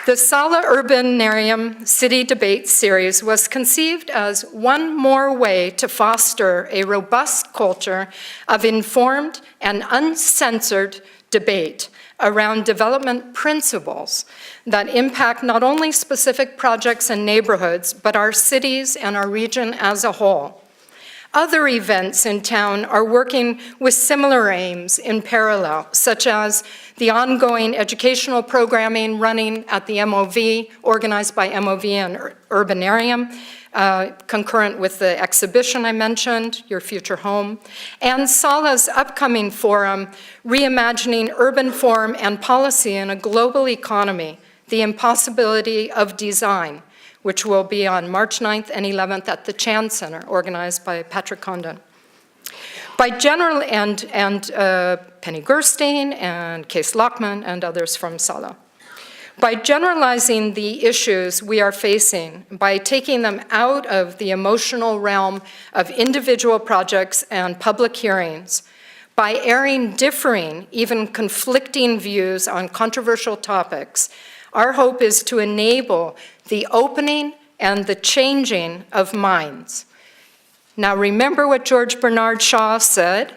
The SALA Urbanarium City Debate series was conceived as one more way to foster a robust culture of informed and uncensored debate around development principles that impact not only specific projects and neighborhoods, but our cities and our region as a whole. Other events in town are working with similar aims in parallel, such as the ongoing educational programming running at the MOV, organized by MOV and Urbanarium, concurrent with the exhibition I mentioned, Your Future Home, and SALA's upcoming forum, Reimagining Urban Form and Policy in a Global Economy, The Impossibility of Design, which will be on March 9th and 11th at the Chan Center, organized by Patrick Condon. By general and Penny Gerstein and Case Lockman and others from SALA. By generalizing the issues we are facing, by taking them out of the emotional realm of individual projects and public hearings, by airing differing, even conflicting views on controversial topics, our hope is to enable the opening and the changing of minds. Now remember what George Bernard Shaw said,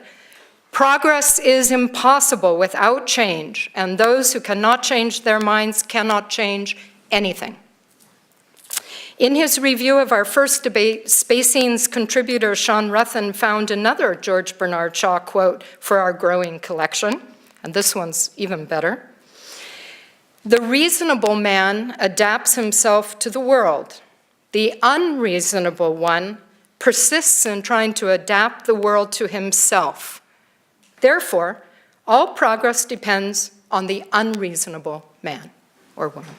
progress is impossible without change, and those who cannot change their minds cannot change anything. In his review of our first debate, Spacing's contributor Sean Ruthin found another George Bernard Shaw quote for our growing collection, and this one's even better. The reasonable man adapts himself to the world. The unreasonable one persists in trying to adapt the world to himself. Therefore, all progress depends on the unreasonable man or woman.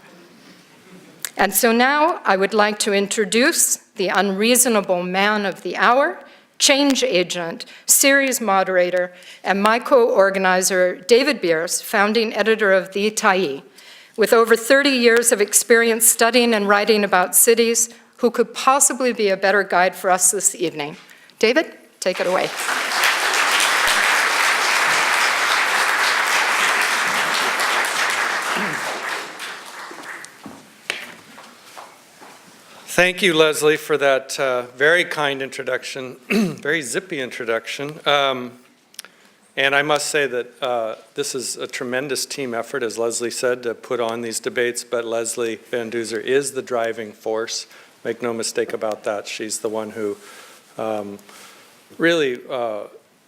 And so now I would like to introduce the unreasonable man of the hour, change agent, series moderator, and my co-organizer, David Beers, founding editor of The Tyee, with over 30 years of experience studying and writing about cities, who could possibly be a better guide for us this evening. David, take it away. Thank you, Leslie, for that very kind introduction, very zippy introduction. And I must say that this is a tremendous team effort, as Leslie said, to put on these debates, but Leslie Van Duzer is the driving force. Make no mistake about that. She's the one who really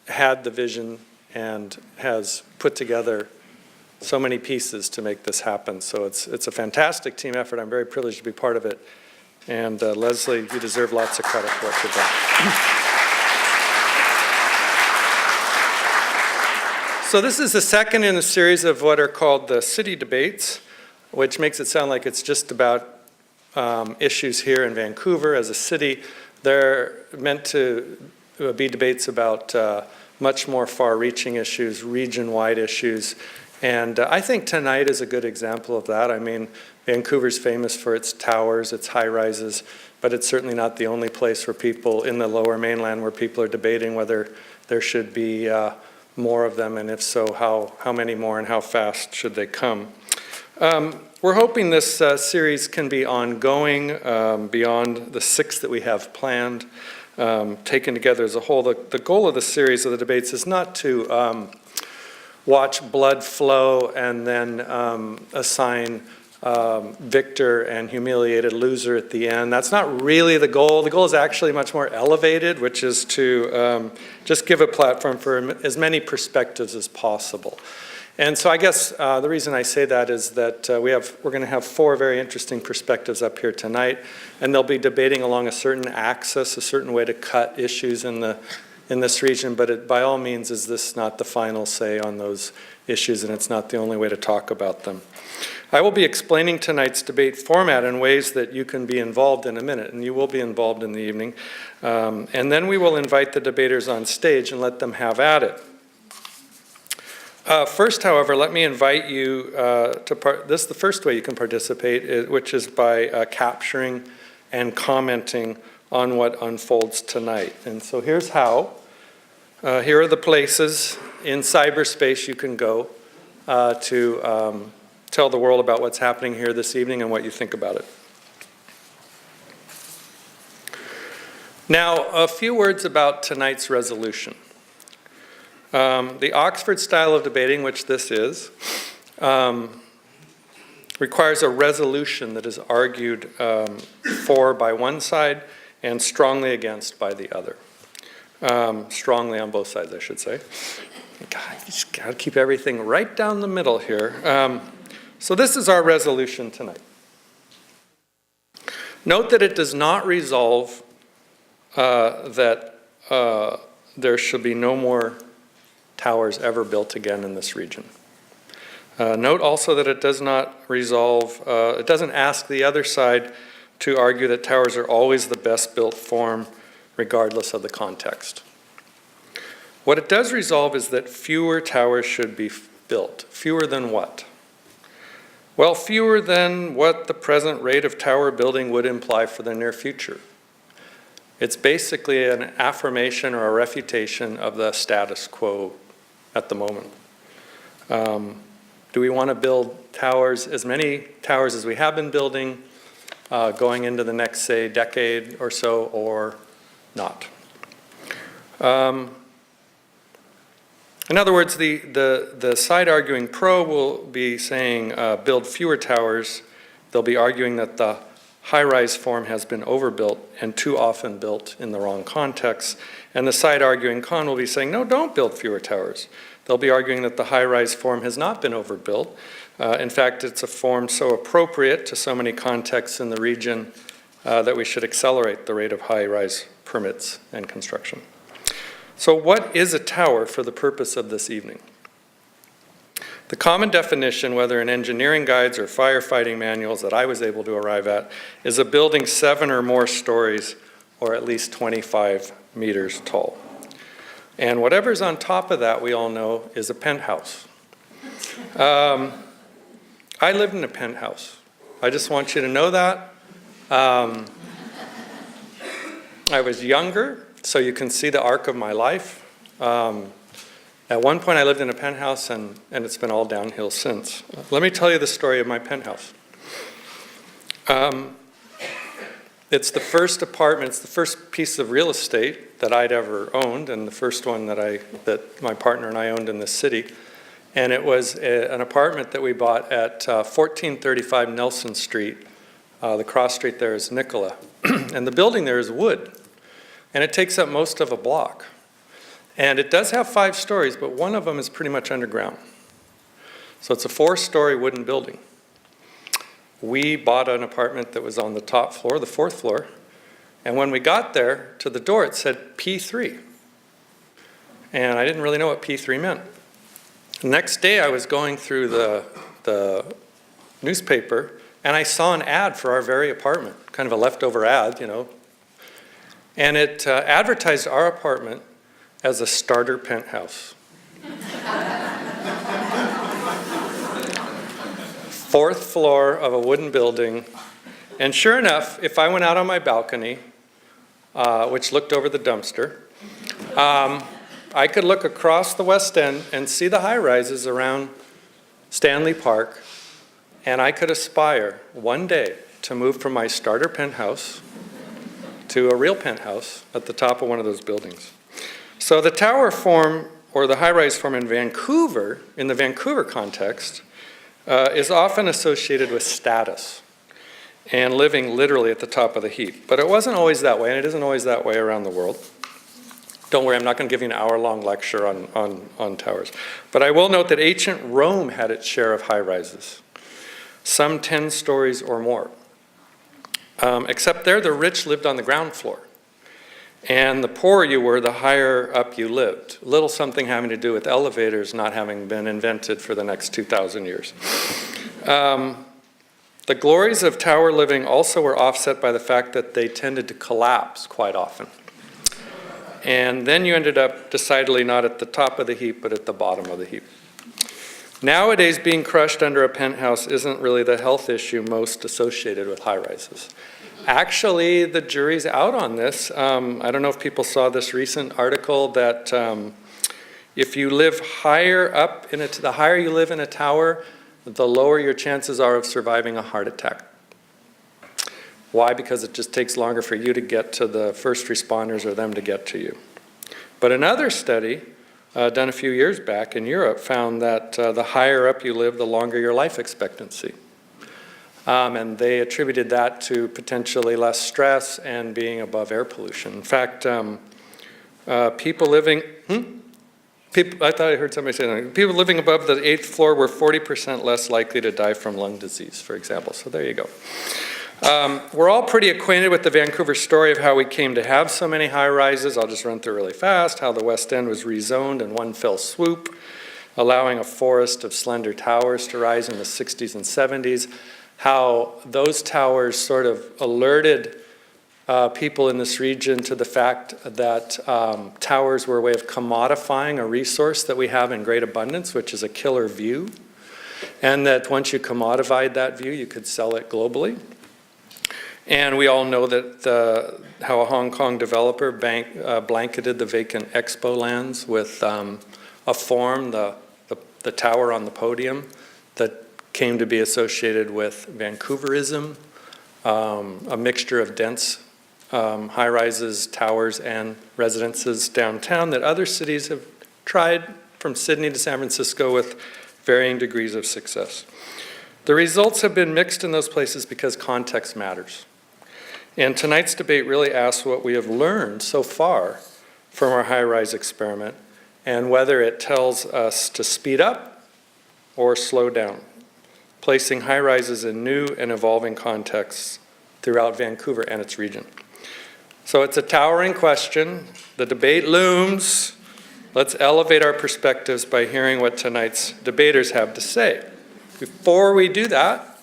had the vision and has put together so many pieces to make this happen. So it's a fantastic team effort. I'm very privileged to be part of it. And Leslie, you deserve lots of credit for what you've done. So this is the second in a series of what are called the city debates, which makes it sound like it's just about issues here in Vancouver as a city. They're meant to be debates about much more far-reaching issues, region-wide issues. And I think tonight is a good example of that. I mean, Vancouver's famous for its towers, its high-rises, but it's certainly not the only place where people in the lower mainland where people are debating whether there should be more of them, and if so, how many more and how fast should they come. We're hoping this series can be ongoing beyond the 6 that we have planned, taken together as a whole. The goal of the series of the debates is not to watch blood flow and then assign victor and humiliated loser at the end. That's not really the goal. The goal is actually much more elevated, which is to just give a platform for as many perspectives as possible. And so I guess the reason I say that is that we're going to have 4 very interesting perspectives up here tonight, and they'll be debating along a certain axis, a certain way to cut issues in this region, but it, by all means, is this not the final say on those issues, and it's not the only way to talk about them. I will be explaining tonight's debate format in ways that you can be involved in a minute, and you will be involved in the evening. And then we will invite the debaters on stage and let them have at it. First, however, let me invite you this is the first way you can participate, which is by capturing and commenting on what unfolds tonight. And so here's how. Here are the places in cyberspace you can go to tell the world about what's happening here this evening and what you think about it. Now, a few words about tonight's resolution. The Oxford style of debating, which this is, requires a resolution that is argued for by one side and strongly against by the other. Strongly on both sides, I should say. God, you just got to keep everything right down the middle here. So this is our resolution tonight. Note that it does not resolve that there should be no more towers ever built again in this region. Note also that it does not resolve, it doesn't ask the other side to argue that towers are always the best built form regardless of the context. What it does resolve is that fewer towers should be built. Fewer than what? Well, fewer than what the present rate of tower building would imply for the near future. It's basically an affirmation or a refutation of the status quo at the moment. Do we want to build towers, as many towers as we have been building, going into the next, say, decade or so, or not? In other words, the side arguing pro will be saying build fewer towers. They'll be arguing that the high-rise form has been overbuilt and too often built in the wrong context. And the side arguing con will be saying, no, don't build fewer towers. They'll be arguing that the high-rise form has not been overbuilt. In fact, it's a form so appropriate to so many contexts in the region that we should accelerate the rate of high-rise permits and construction. So what is a tower for the purpose of this evening? The common definition, whether in engineering guides or firefighting manuals that I was able to arrive at, is a building 7 or more stories or at least 25 meters tall. And whatever's on top of that, we all know, is a penthouse. I lived in a penthouse. I just want you to know that. I was younger, so you can see the arc of my life. At one point I lived in a penthouse and it's been all downhill since. Let me tell you the story of my penthouse. It's the first apartment, it's the first piece of real estate that I'd ever owned, and the first one that my partner and I owned in this city. And it was an apartment that we bought at 1435 Nelson Street. The cross street there is Nicola. And the building there is wood. And it takes up most of a block. And it does have 5 stories, but one of them is pretty much underground. So it's a 4-story wooden building. We bought an apartment that was on the top floor, the 4th floor. And when we got there, to the door, it said P3. And I didn't really know what P3 meant. The next day, I was going through the newspaper, and I saw an ad for our very apartment, kind of a leftover ad, you know. And it advertised our apartment as a starter penthouse. 4th floor of a wooden building. And sure enough, if I went out on my balcony, which looked over the dumpster, I could look across the West End and see the high-rises around Stanley Park, and I could aspire one day to move from my starter penthouse to a real penthouse at the top of one of those buildings. So the tower form, or the high-rise form in Vancouver, in the Vancouver context, is often associated with status and living literally at the top of the heap. But it wasn't always that way, and it isn't always that way around the world. Don't worry, I'm not going to give you an hour-long lecture on towers. But I will note that ancient Rome had its share of high-rises, some 10 stories or more. Except there, the rich lived on the ground floor. And the poorer you were, the higher up you lived. Little something having to do with elevators not having been invented for the next 2,000 years. The glories of tower living also were offset by the fact that they tended to collapse quite often. And then you ended up decidedly not at the top of the heap, but at the bottom of the heap. Nowadays, being crushed under a penthouse isn't really the health issue most associated with high-rises. Actually, the jury's out on this. I don't know if people saw this recent article that if you live higher up, the higher you live in a tower, the lower your chances are of surviving a heart attack. Why? Because it just takes longer for you to get to the first responders or them to get to you. But another study done a few years back in Europe found that the higher up you live, the longer your life expectancy. And they attributed that to potentially less stress and being above air pollution. In fact, people living, I thought I heard somebody say that. People living above the 8th floor were 40% less likely to die from lung disease, for example. So there you go. We're all pretty acquainted with the Vancouver story of how we came to have so many high-rises. I'll just run through really fast. How the West End was rezoned in one fell swoop, allowing a forest of slender towers to rise in the 60s and 70s. How those towers sort of alerted people in this region to the fact that towers were a way of commodifying a resource that we have in great abundance, which is a killer view. And that once you commodified that view, you could sell it globally. And we all know that how a Hong Kong developer blanketed the vacant expo lands with a form, the tower on the podium, that came to be associated with Vancouverism, a mixture of dense high-rises, towers, and residences downtown that other cities have tried, from Sydney to San Francisco, with varying degrees of success. The results have been mixed in those places because context matters. And tonight's debate really asks what we have learned so far from our high-rise experiment and whether it tells us to speed up or slow down, placing high-rises in new and evolving contexts throughout Vancouver and its region. So it's a towering question. The debate looms. Let's elevate our perspectives by hearing what tonight's debaters have to say. Before we do that,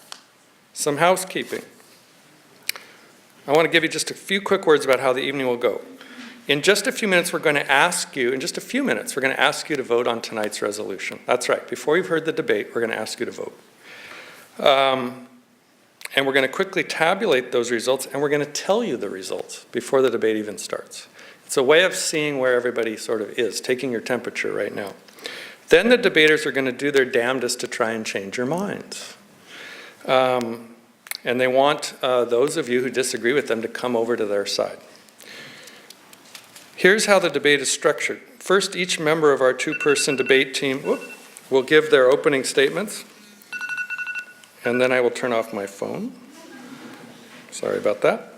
some housekeeping. I want to give you just a few quick words about how the evening will go. In just a few minutes, we're going to ask you to vote on tonight's resolution. That's right. Before you've heard the debate, we're going to ask you to vote. And we're going to quickly tabulate those results, and we're going to tell you the results before the debate even starts. It's a way of seeing where everybody sort of is, taking your temperature right now. Then the debaters are going to do their damnedest to try and change your minds. And they want those of you who disagree with them to come over to their side. Here's how the debate is structured. First, each member of our two-person debate team will give their opening statements. And then I will turn off my phone. Sorry about that.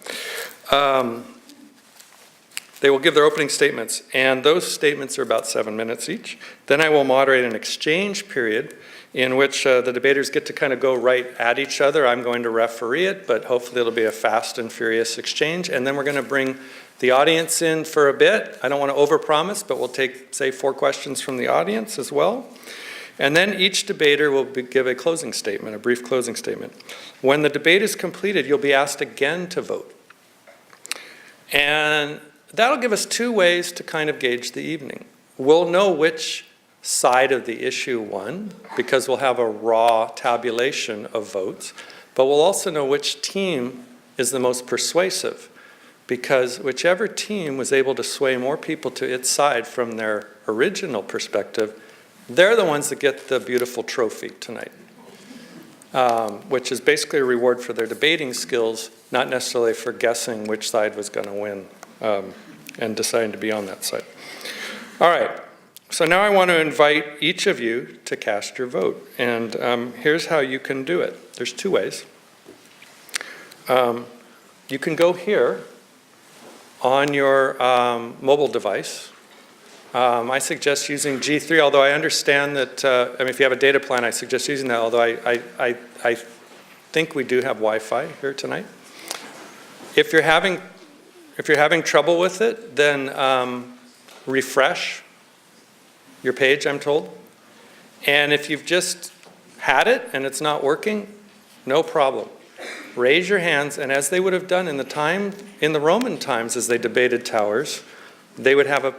They will give their opening statements, and those statements are about 7 minutes each. Then I will moderate an exchange period in which the debaters get to kind of go right at each other. I'm going to referee it, but hopefully it'll be a fast and furious exchange. And then we're going to bring the audience in for a bit. I don't want to overpromise, but we'll take, say, 4 questions from the audience as well. And then each debater will give a closing statement, a brief closing statement. When the debate is completed, you'll be asked again to vote. And that'll give us 2 ways to kind of gauge the evening. We'll know which side of the issue won, because we'll have a raw tabulation of votes, but we'll also know which team is the most persuasive, because whichever team was able to sway more people to its side from their original perspective, they're the ones that get the beautiful trophy tonight, which is basically a reward for their debating skills, not necessarily for guessing which side was going to win and deciding to be on that side. All right, so now I want to invite each of you to cast your vote. And here's how you can do it. There's 2 ways. You can go here on your mobile device. I suggest using G3, although I understand that, if you have a data plan, I suggest using that, although I think we do have Wi-Fi here tonight. If you're having trouble with it, then refresh your page, I'm told. And if you've just had it and it's not working, no problem. Raise your hands, and as they would have done in the Roman times as they debated towers, they would have a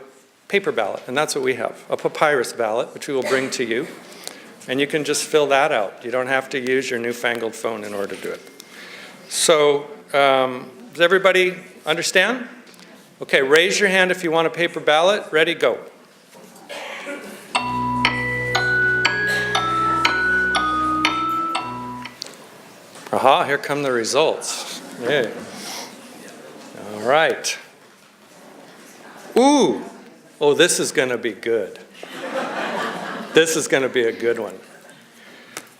paper ballot, and that's what we have, a papyrus ballot, which we will bring to you. And you can just fill that out. You don't have to use your newfangled phone in order to do it. So, does everybody understand? Okay, raise your hand if you want a paper ballot. Ready, go. Aha, here come the results. Yay. All right. Ooh, oh, this is going to be good. This is going to be a good one.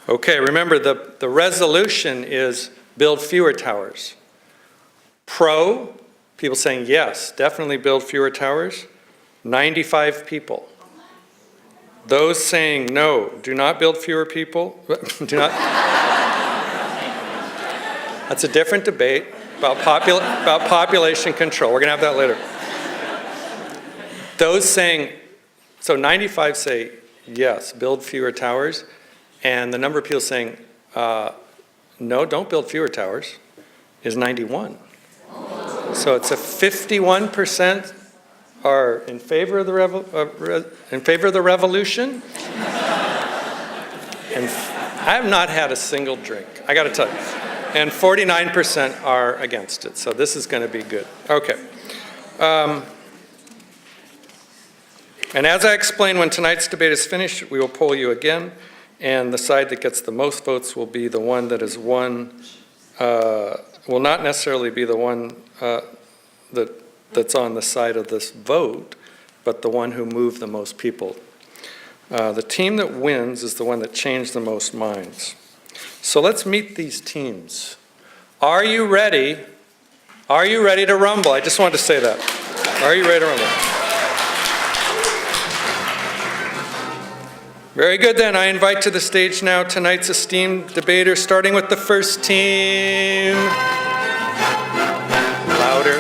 Okay, remember the resolution is build fewer towers. Pro, people saying yes, definitely build fewer towers, 95 people. Those saying no, do not build fewer people, do not. That's a different debate about population control. We're going to have that later. Those saying, so 95 say yes, build fewer towers, and the number of people saying no, don't build fewer towers is 91. So it's a 51% are in favor of the revolution, and I have not had a single drink, I got to tell you, and 49% are against it. So this is going to be good. Okay. And as I explained, when tonight's debate is finished, we will poll you again, and the side that gets the most votes will be the one that is won, will not necessarily be the one that's on the side of this vote, but the one who moved the most people. The team that wins is the one that changed the most minds. So let's meet these teams. Are you ready? Are you ready to rumble? I just wanted to say that. Are you ready to rumble? Very good then. I invite to the stage now tonight's esteemed debaters, starting with the first team. Louder.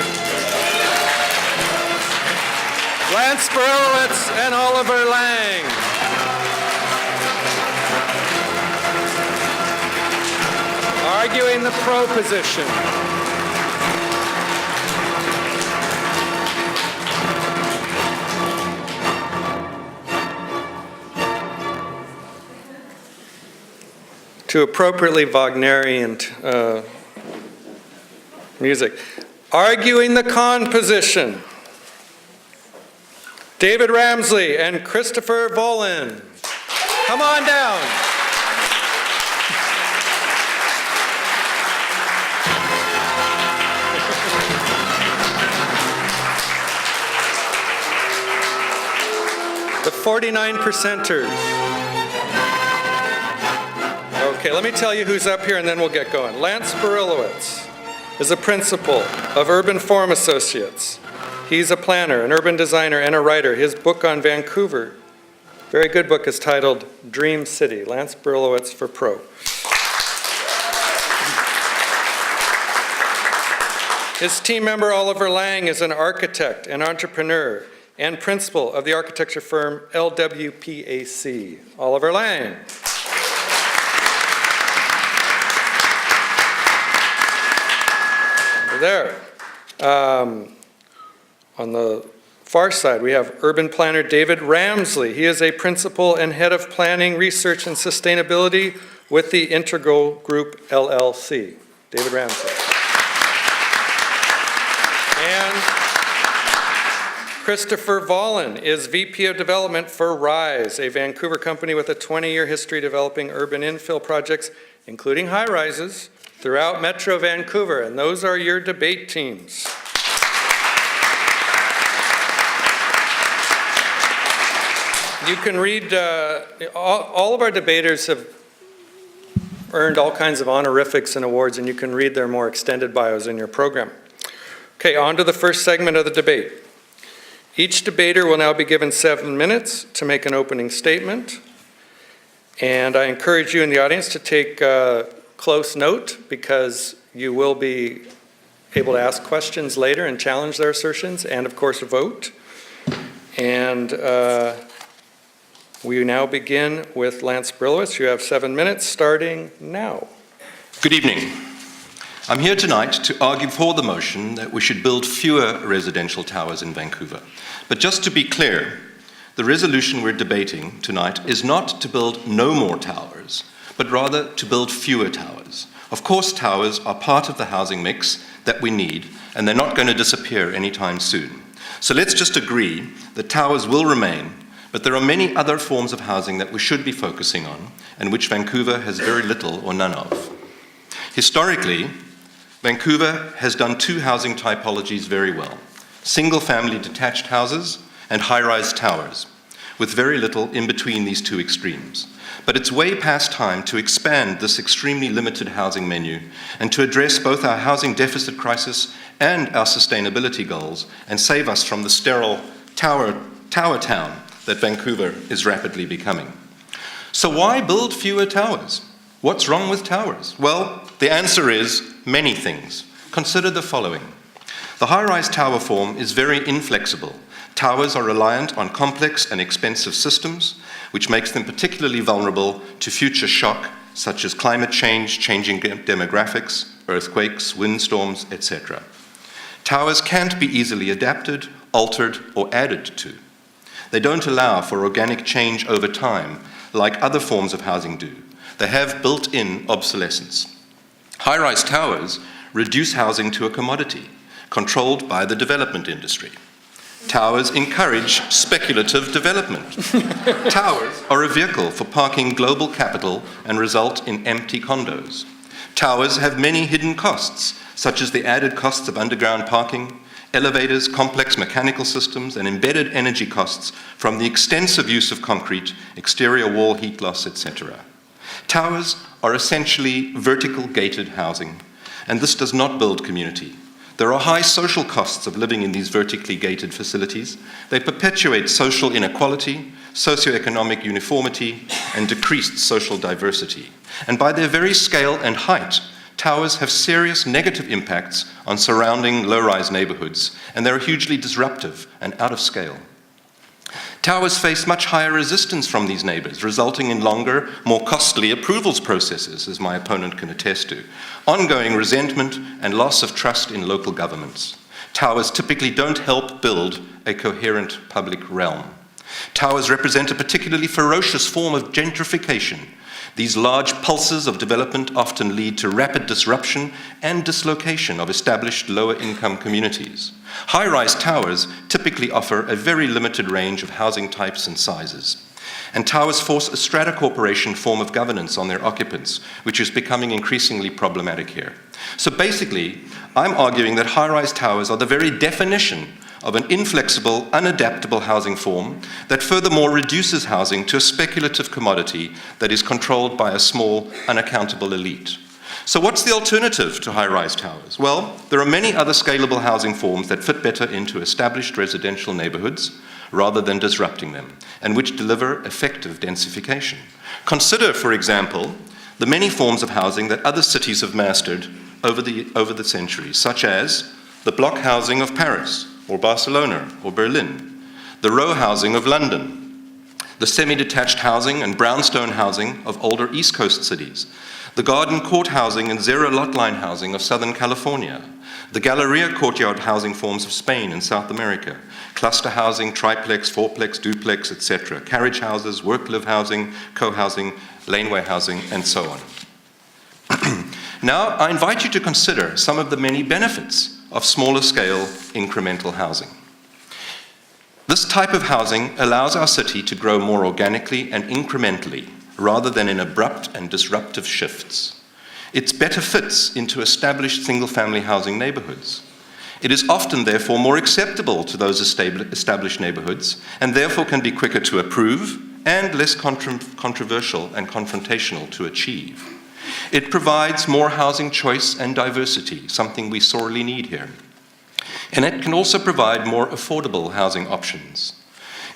Lance Berelowitz and Oliver Lang. Arguing the pro position. To appropriately Wagnerian music. Arguing the con position. David Ramslie and Christopher Vollan. Come on down. The 49%ers. Okay, let me tell you who's up here and then we'll get going. Lance Berelowitz is a principal of Urban Forum Associates. He's a planner, an urban designer, and a writer. His book on Vancouver, very good book, is titled Dream City. Lance Berelowitz for Pro. His team member Oliver Lang is an architect and entrepreneur and principal of the architecture firm LWPAC. Oliver Lang. Over there. On the far side, we have urban planner David Ramslie. He is a principal and head of planning, research, and sustainability with the Integral Group LLC. David Ramslie. And Christopher Vollan is VP of Development for HIGHRISE, a Vancouver company with a 20-year history developing urban infill projects, including high-rises, throughout Metro Vancouver. And those are your debate teams. You can read, all of our debaters have earned all kinds of honorifics and awards, and you can read their more extended bios in your program. Okay, on to the first segment of the debate. Each debater will now be given 7 minutes to make an opening statement. And I encourage you in the audience to take close note, because you will be able to ask questions later and challenge their assertions, and of course vote. And we now begin with Lance Berelowitz. You have 7 minutes, starting now. Good evening. I'm here tonight to argue for the motion that we should build fewer residential towers in Vancouver. But just to be clear, the resolution we're debating tonight is not to build no more towers, but rather to build fewer towers. Of course, towers are part of the housing mix that we need, and they're not going to disappear anytime soon. So let's just agree that towers will remain, but there are many other forms of housing that we should be focusing on, and which Vancouver has very little or none of. Historically, Vancouver has done two housing typologies very well: single-family detached houses and high-rise towers, with very little in between these two extremes. But it's way past time to expand this extremely limited housing menu and to address both our housing deficit crisis and our sustainability goals and save us from the sterile tower town that Vancouver is rapidly becoming. So why build fewer towers? What's wrong with towers? Well, the answer is many things. Consider the following. The high-rise tower form is very inflexible. Towers are reliant on complex and expensive systems, which makes them particularly vulnerable to future shock, such as climate change, changing demographics, earthquakes, windstorms, etc. Towers can't be easily adapted, altered, or added to. They don't allow for organic change over time, like other forms of housing do. They have built-in obsolescence. High-rise towers reduce housing to a commodity, controlled by the development industry. Towers encourage speculative development. Towers are a vehicle for parking global capital and result in empty condos. Towers have many hidden costs, such as the added costs of underground parking, elevators, complex mechanical systems, and embedded energy costs from the extensive use of concrete, exterior wall heat loss, etc. Towers are essentially vertical gated housing, and this does not build community. There are high social costs of living in these vertically gated facilities. They perpetuate social inequality, socioeconomic uniformity, and decreased social diversity. And by their very scale and height, towers have serious negative impacts on surrounding low-rise neighborhoods, and they're hugely disruptive and out of scale. Towers face much higher resistance from these neighbors, resulting in longer, more costly approvals processes, as my opponent can attest to, ongoing resentment and loss of trust in local governments. Towers typically don't help build a coherent public realm. Towers represent a particularly ferocious form of gentrification. These large pulses of development often lead to rapid disruption and dislocation of established lower-income communities. High-rise towers typically offer a very limited range of housing types and sizes. And towers force a strata corporation form of governance on their occupants, which is becoming increasingly problematic here. So basically, I'm arguing that high-rise towers are the very definition of an inflexible, unadaptable housing form that furthermore reduces housing to a speculative commodity that is controlled by a small, unaccountable elite. So what's the alternative to high-rise towers? Well, there are many other scalable housing forms that fit better into established residential neighborhoods rather than disrupting them, and which deliver effective densification. Consider, for example, the many forms of housing that other cities have mastered over the centuries, such as the block housing of Paris, or Barcelona, or Berlin, the row housing of London, the semi-detached housing and brownstone housing of older East Coast cities, the garden court housing and zero-lot line housing of Southern California, the Galleria courtyard housing forms of Spain and South America, cluster housing, triplex, fourplex, duplex, etc., carriage houses, work-live housing, co-housing, laneway housing, and so on. Now, I invite you to consider some of the many benefits of smaller scale incremental housing. This type of housing allows our city to grow more organically and incrementally, rather than in abrupt and disruptive shifts. It better fits into established single-family housing neighborhoods. It is often, therefore, more acceptable to those established neighborhoods, and therefore can be quicker to approve and less controversial and confrontational to achieve. It provides more housing choice and diversity, something we sorely need here. And it can also provide more affordable housing options.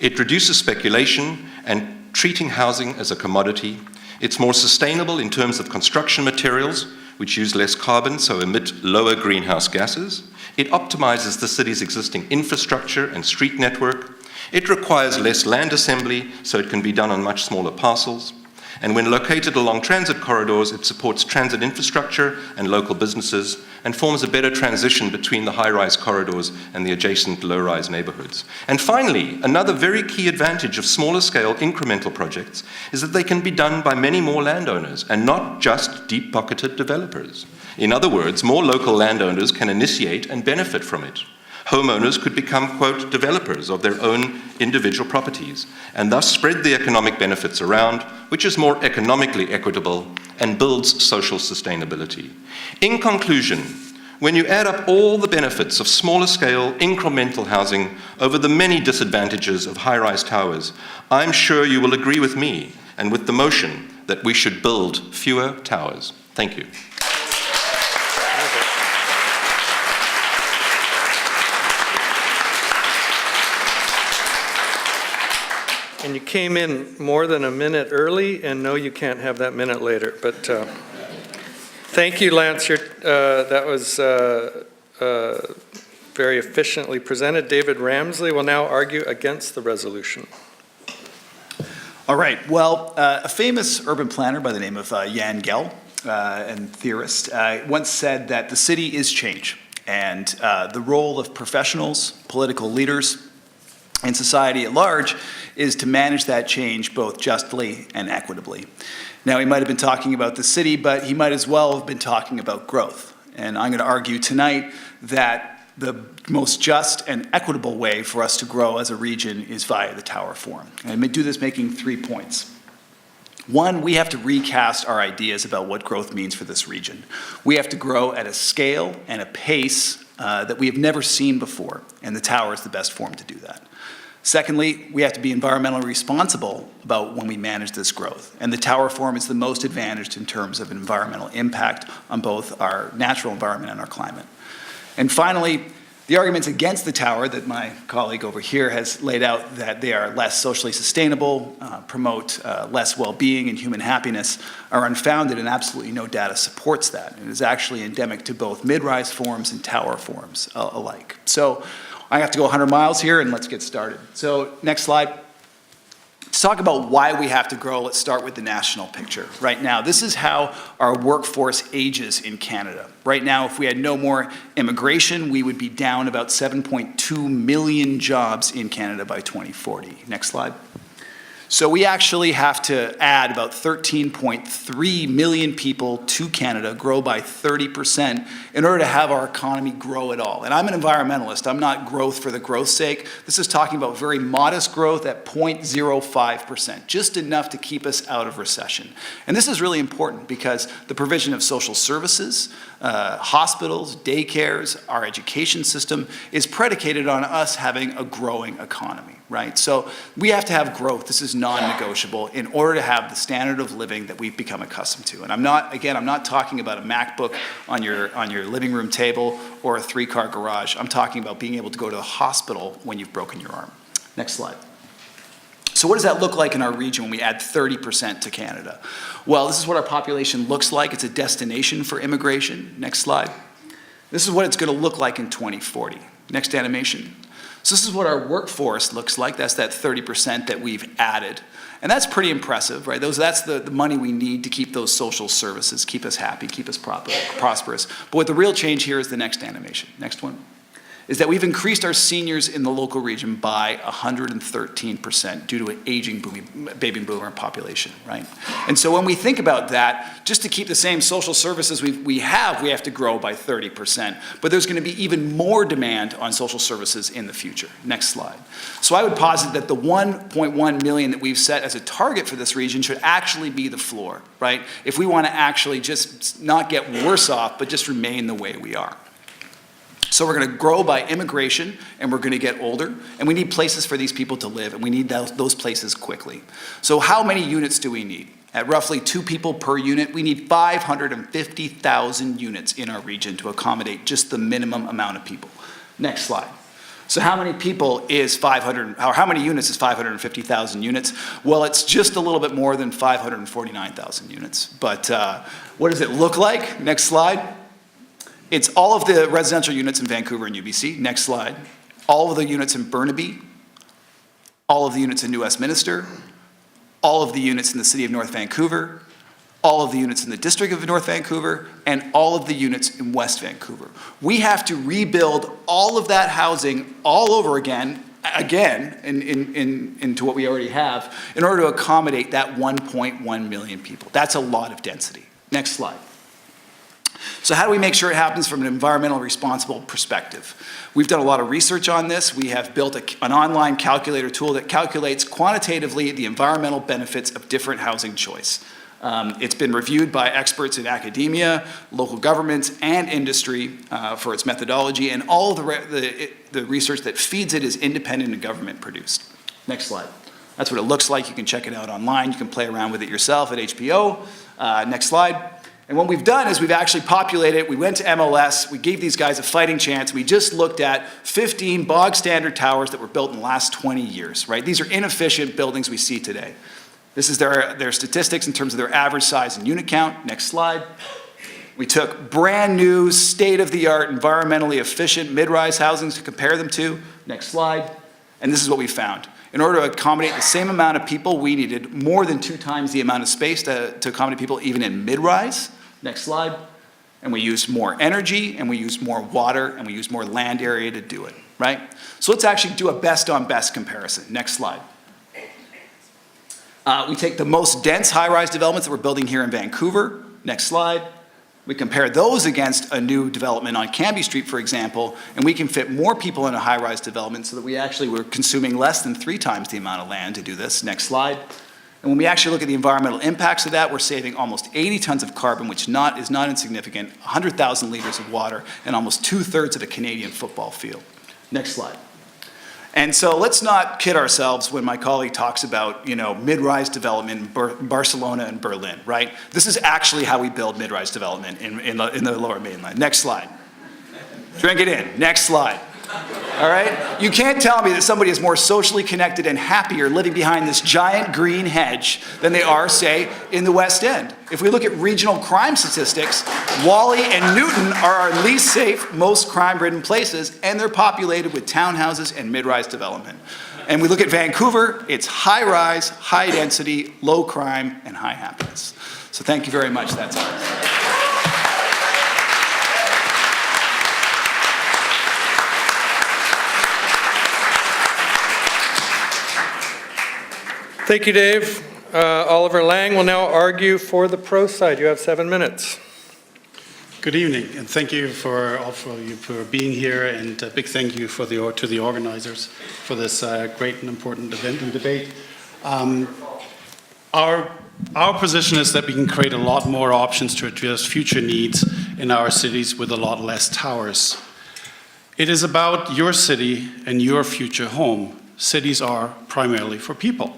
It reduces speculation and treating housing as a commodity. It's more sustainable in terms of construction materials, which use less carbon, so emit lower greenhouse gases. It optimizes the city's existing infrastructure and street network. It requires less land assembly, so it can be done on much smaller parcels. And when located along transit corridors, it supports transit infrastructure and local businesses and forms a better transition between the high-rise corridors and the adjacent low-rise neighborhoods. And finally, another very key advantage of smaller-scale incremental projects is that they can be done by many more landowners and not just deep-pocketed developers. In other words, more local landowners can initiate and benefit from it. Homeowners could become, quote, developers of their own individual properties, and thus spread the economic benefits around, which is more economically equitable and builds social sustainability. In conclusion, when you add up all the benefits of smaller scale, incremental housing over the many disadvantages of high-rise towers, I'm sure you will agree with me and with the motion that we should build fewer towers. Thank you. And you came in more than a minute early, and no, you can't have that minute later. But thank you, Lance. That was very efficiently presented. David Ramslie will now argue against the resolution. All right. Well, a famous urban planner by the name of Jan Gehl, and theorist, once said that the city is change, and the role of professionals, political leaders, and society at large is to manage that change both justly and equitably. Now, he might have been talking about the city, but he might as well have been talking about growth. And I'm going to argue tonight that the most just and equitable way for us to grow as a region is via the tower form. And I'm going to do this making 3 points. One, we have to recast our ideas about what growth means for this region. We have to grow at a scale and a pace that we have never seen before, and the tower is the best form to do that. Secondly, we have to be environmentally responsible about when we manage this growth, and the tower form is the most advantaged in terms of environmental impact on both our natural environment and our climate. And finally, the arguments against the tower that my colleague over here has laid out, that they are less socially sustainable, promote less well-being and human happiness, are unfounded, and absolutely no data supports that. It is actually endemic to both mid-rise forms and tower forms alike. So I have to go 100 miles here, and let's get started. So next slide. To talk about why we have to grow, let's start with the national picture. Right now, this is how our workforce ages in Canada. Right now, if we had no more immigration, we would be down about 7.2 million jobs in Canada by 2040. Next slide. So we actually have to add about 13.3 million people to Canada, grow by 30%, in order to have our economy grow at all. And I'm an environmentalist. I'm not growth for the growth's sake. This is talking about very modest growth at 0.05%, just enough to keep us out of recession. And this is really important because the provision of social services, hospitals, daycares, our education system is predicated on us having a growing economy, right? So we have to have growth. This is non-negotiable in order to have the standard of living that we've become accustomed to. And I'm not talking about a MacBook on your living room table or a 3-car garage. I'm talking about being able to go to the hospital when you've broken your arm. Next slide. So what does that look like in our region when we add 30% to Canada? Well, this is what our population looks like. It's a destination for immigration. Next slide. This is what it's going to look like in 2040. Next animation. So this is what our workforce looks like. That's that 30% that we've added. And that's pretty impressive, right? That's the money we need to keep those social services, keep us happy, keep us prosperous. But what the real change here is the next animation. Next one. Is that we've increased our seniors in the local region by 113% due to an aging baby boomer population, right? And so when we think about that, just to keep the same social services we have to grow by 30%. But there's going to be even more demand on social services in the future. Next slide. So I would posit that the 1.1 million that we've set as a target for this region should actually be the floor, right? If we want to actually just not get worse off, but just remain the way we are. So we're going to grow by immigration, and we're going to get older, and we need places for these people to live, and we need those places quickly. So how many units do we need? At roughly 2 people per unit, we need 550,000 units in our region to accommodate just the minimum amount of people. Next slide. So how many units is 550,000 units? Well, it's just a little bit more than 549,000 units. But what does it look like? Next slide. It's all of the residential units in Vancouver and UBC. Next slide. All of the units in Burnaby, all of the units in New Westminster, all of the units in the city of North Vancouver, all of the units in the district of North Vancouver, and all of the units in West Vancouver. We have to rebuild all of that housing all over again into what we already have in order to accommodate that 1.1 million people. That's a lot of density. Next slide. So how do we make sure it happens from an environmentally responsible perspective? We've done a lot of research on this. We have built an online calculator tool that calculates quantitatively the environmental benefits of different housing choice. It's been reviewed by experts in academia, local governments, and industry for its methodology, and all of the research that feeds it is independent and government produced. Next slide. That's what it looks like. You can check it out online. You can play around with it yourself at HPO. Next slide. And what we've done is we've actually populated it. We went to MLS. We gave these guys a fighting chance. We just looked at 15 bog standard towers that were built in the last 20 years, right? These are inefficient buildings we see today. This is their statistics in terms of their average size and unit count. Next slide. We took brand new, state-of-the-art, environmentally efficient mid-rise housings to compare them to. Next slide. And this is what we found. In order to accommodate the same amount of people, we needed more than 2 times the amount of space to accommodate people even in mid-rise. Next slide. And we used more energy, and we used more water, and we used more land area to do it, right? So let's actually do a best-on-best comparison. Next slide. We take the most dense high-rise developments that we're building here in Vancouver. Next slide. We compare those against a new development on Cambie Street, for example, and we can fit more people in a high-rise development so that we actually were consuming less than 3 times the amount of land to do this. Next slide. And when we actually look at the environmental impacts of that, we're saving almost 80 tons of carbon, which is not insignificant, 100,000 liters of water, and almost 2/3 of a Canadian football field. Next slide. And so let's not kid ourselves when my colleague talks about, mid-rise development in Barcelona and Berlin, right? This is actually how we build mid-rise development in the Lower Mainland. Next slide. Drink it in. Next slide. All right? You can't tell me that somebody is more socially connected and happier living behind this giant green hedge than they are, say, in the West End. If we look at regional crime statistics, Whalley and Newton are our least safe, most crime-ridden places, and they're populated with townhouses and mid-rise development. And we look at Vancouver, it's high-rise, high-density, low crime, and high happiness. So thank you very much. That's ours. Thank you, Dave. Oliver Lang will now argue for the pro side. You have 7 minutes. Good evening, and thank you for being here, and a big thank you to the organizers for this great and important event and debate. Our position is that we can create a lot more options to address future needs in our cities with a lot less towers. It is about your city and your future home. Cities are primarily for people.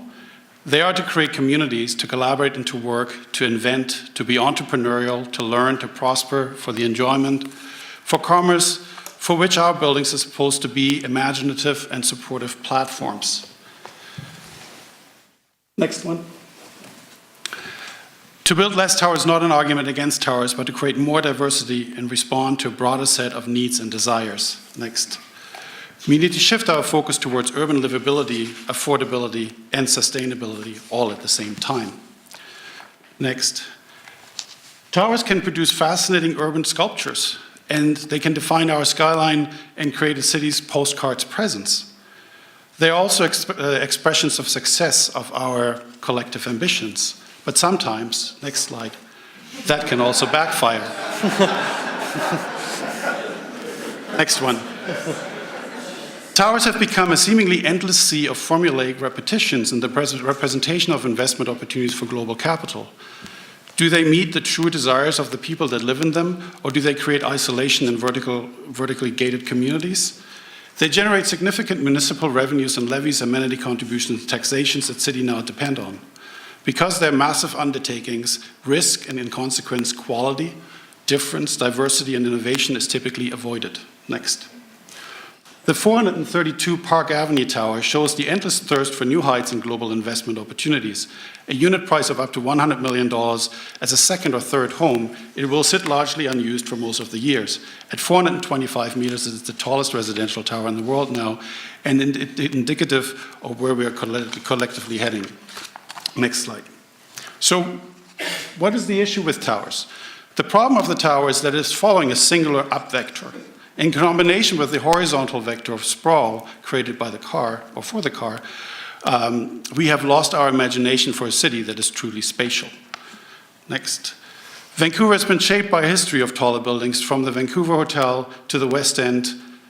They are to create communities, to collaborate and to work, to invent, to be entrepreneurial, to learn, to prosper, for the enjoyment, for commerce, for which our buildings are supposed to be imaginative and supportive platforms. Next one. To build less towers is not an argument against towers, but to create more diversity and respond to a broader set of needs and desires. Next. We need to shift our focus towards urban livability, affordability, and sustainability all at the same time. Next. Towers can produce fascinating urban sculptures, and they can define our skyline and create a city's postcard's presence. They are also expressions of success of our collective ambitions. But sometimes, next slide, that can also backfire. Next one. Towers have become a seemingly endless sea of formulaic repetitions in the representation of investment opportunities for global capital. Do they meet the true desires of the people that live in them, or do they create isolation in vertically gated communities? They generate significant municipal revenues and levies, amenity contributions, and taxations that cities now depend on. Because they're massive undertakings, risk and in consequence quality, difference, diversity, and innovation is typically avoided. Next. The 432 Park Avenue Tower shows the endless thirst for new heights and global investment opportunities. A unit price of up to $100 million as a second or third home, it will sit largely unused for most of the years. At 425 meters, it is the tallest residential tower in the world now, and indicative of where we are collectively heading. Next slide. So, what is the issue with towers? The problem of the tower is that it is following a singular up vector. In combination with the horizontal vector of sprawl created by the car, or for the car, we have lost our imagination for a city that is truly spatial. Next. Vancouver has been shaped by a history of taller buildings, from the Vancouver Hotel to the West End,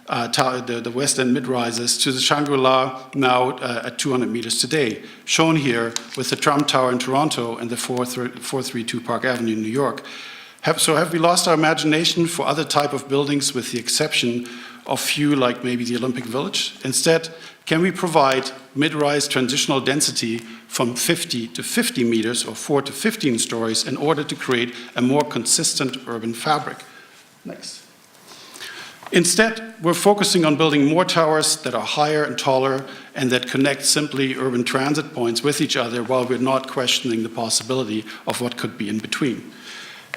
the West End mid-rises, to the Shangri-La now at 200 meters today, shown here with the Trump Tower in Toronto and the 432 Park Avenue in New York. Have we lost our imagination for other type of buildings, with the exception of few like maybe the Olympic Village? Instead, can we provide mid-rise transitional density from 50 to 50 meters or 4 to 15 stories in order to create a more consistent urban fabric? Next. Instead, we're focusing on building more towers that are higher and taller and that connect simply urban transit points with each other, while we're not questioning the possibility of what could be in between.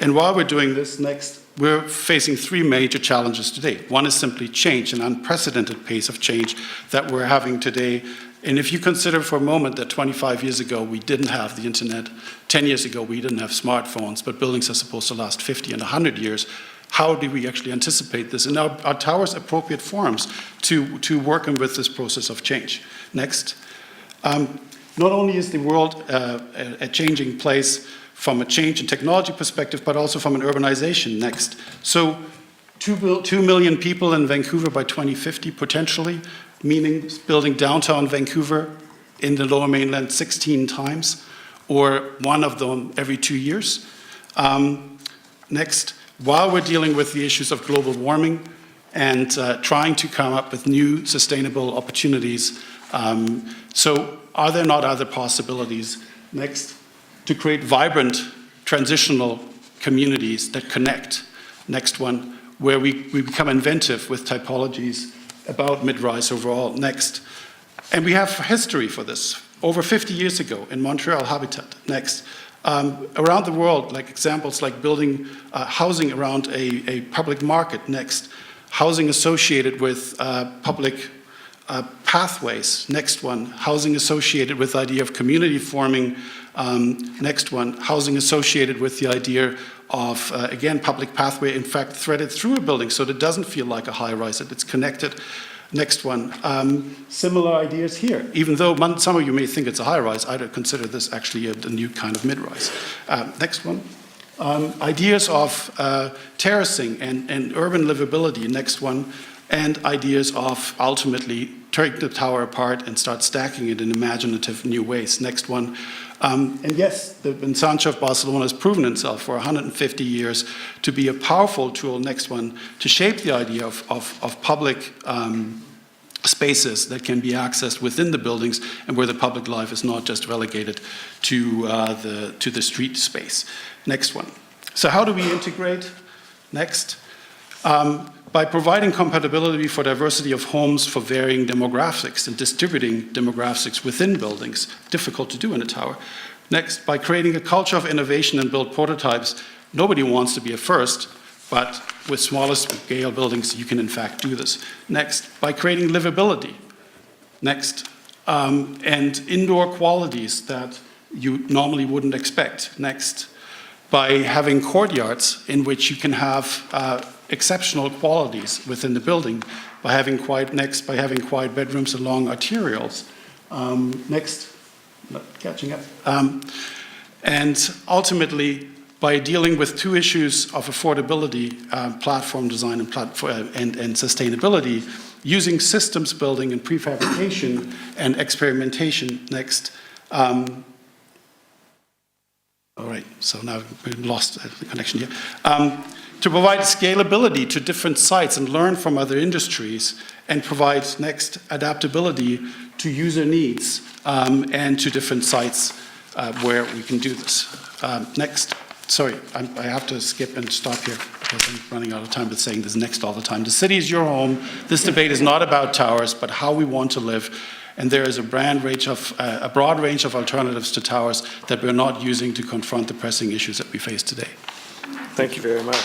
And while we're doing this, next, we're facing three major challenges today. One is simply change, an unprecedented pace of change that we're having today. And if you consider for a moment that 25 years ago we didn't have the internet, 10 years ago we didn't have smartphones, but buildings are supposed to last 50 and 100 years, how do we actually anticipate this? And are towers appropriate forms to work with this process of change? Next. Not only is the world a changing place from a change in technology perspective, but also from an urbanization. Next. So 2 million people in Vancouver by 2050, potentially, meaning building downtown Vancouver in the Lower Mainland 16 times, or one of them every 2 years. Next, while we're dealing with the issues of global warming and trying to come up with new sustainable opportunities, so are there not other possibilities? Next. To create vibrant transitional communities that connect. Next one, where we become inventive with typologies about mid-rise overall. Next. And we have history for this. Over 50 years ago in Montreal Habitat. Next. Around the world, like examples like building housing around a public market. Next. Housing associated with public pathways. Next one. Housing associated with the idea of community forming. Next one, housing associated with the idea of, again, public pathway, in fact, threaded through a building so that it doesn't feel like a high-rise, that it's connected. Next one, similar ideas here. Even though some of you may think it's a high-rise, I don't consider this actually a new kind of mid-rise. Next one, ideas of terracing and urban livability. Next one, and ideas of ultimately take the tower apart and start stacking it in imaginative new ways. Next one. And yes, the Ensanche of Barcelona has proven itself for 150 years to be a powerful tool, next one, to shape the idea of public spaces that can be accessed within the buildings and where the public life is not just relegated to the street space. Next one. So how do we integrate? Next. By providing compatibility for diversity of homes for varying demographics and distributing demographics within buildings, difficult to do in a tower. Next, by creating a culture of innovation and build prototypes. Nobody wants to be a first, but with smaller scale buildings, you can in fact do this. Next, by creating livability. Next, and indoor qualities that you normally wouldn't expect. Next, by having courtyards in which you can have exceptional qualities within the building, by having quiet bedrooms along arterials. Next, not catching up. And ultimately, by dealing with two issues of affordability, platform design and sustainability, using systems building and prefabrication and experimentation. Next. All right, so now we've lost the connection here. To provide scalability to different sites and learn from other industries, and provide next adaptability to user needs and to different sites where we can do this. Next, sorry, I have to skip and stop here because I'm running out of time with saying this next all the time. The city is your home. This debate is not about towers, but how we want to live. And there is a broad range of alternatives to towers that we're not using to confront the pressing issues that we face today. Thank you very much.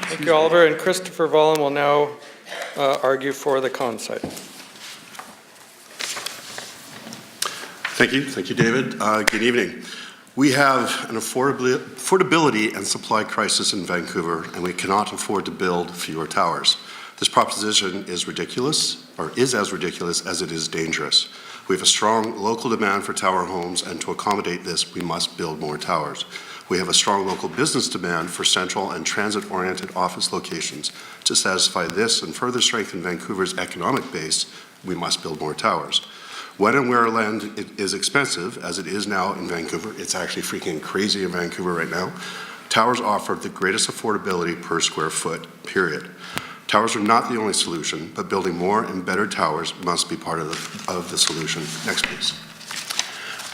Thank you, Oliver. And Christopher Vollan will now argue for the con site. Thank you, David. Good evening. We have an affordability and supply crisis in Vancouver, and we cannot afford to build fewer towers. This proposition is ridiculous, or is as ridiculous as it is dangerous. We have a strong local demand for tower homes, and to accommodate this, we must build more towers. We have a strong local business demand for central and transit-oriented office locations. To satisfy this and further strengthen Vancouver's economic base, we must build more towers. When and where land is expensive, as it is now in Vancouver, it's actually freaking crazy in Vancouver right now, towers offer the greatest affordability per square foot, period. Towers are not the only solution, but building more and better towers must be part of the solution. Next, please.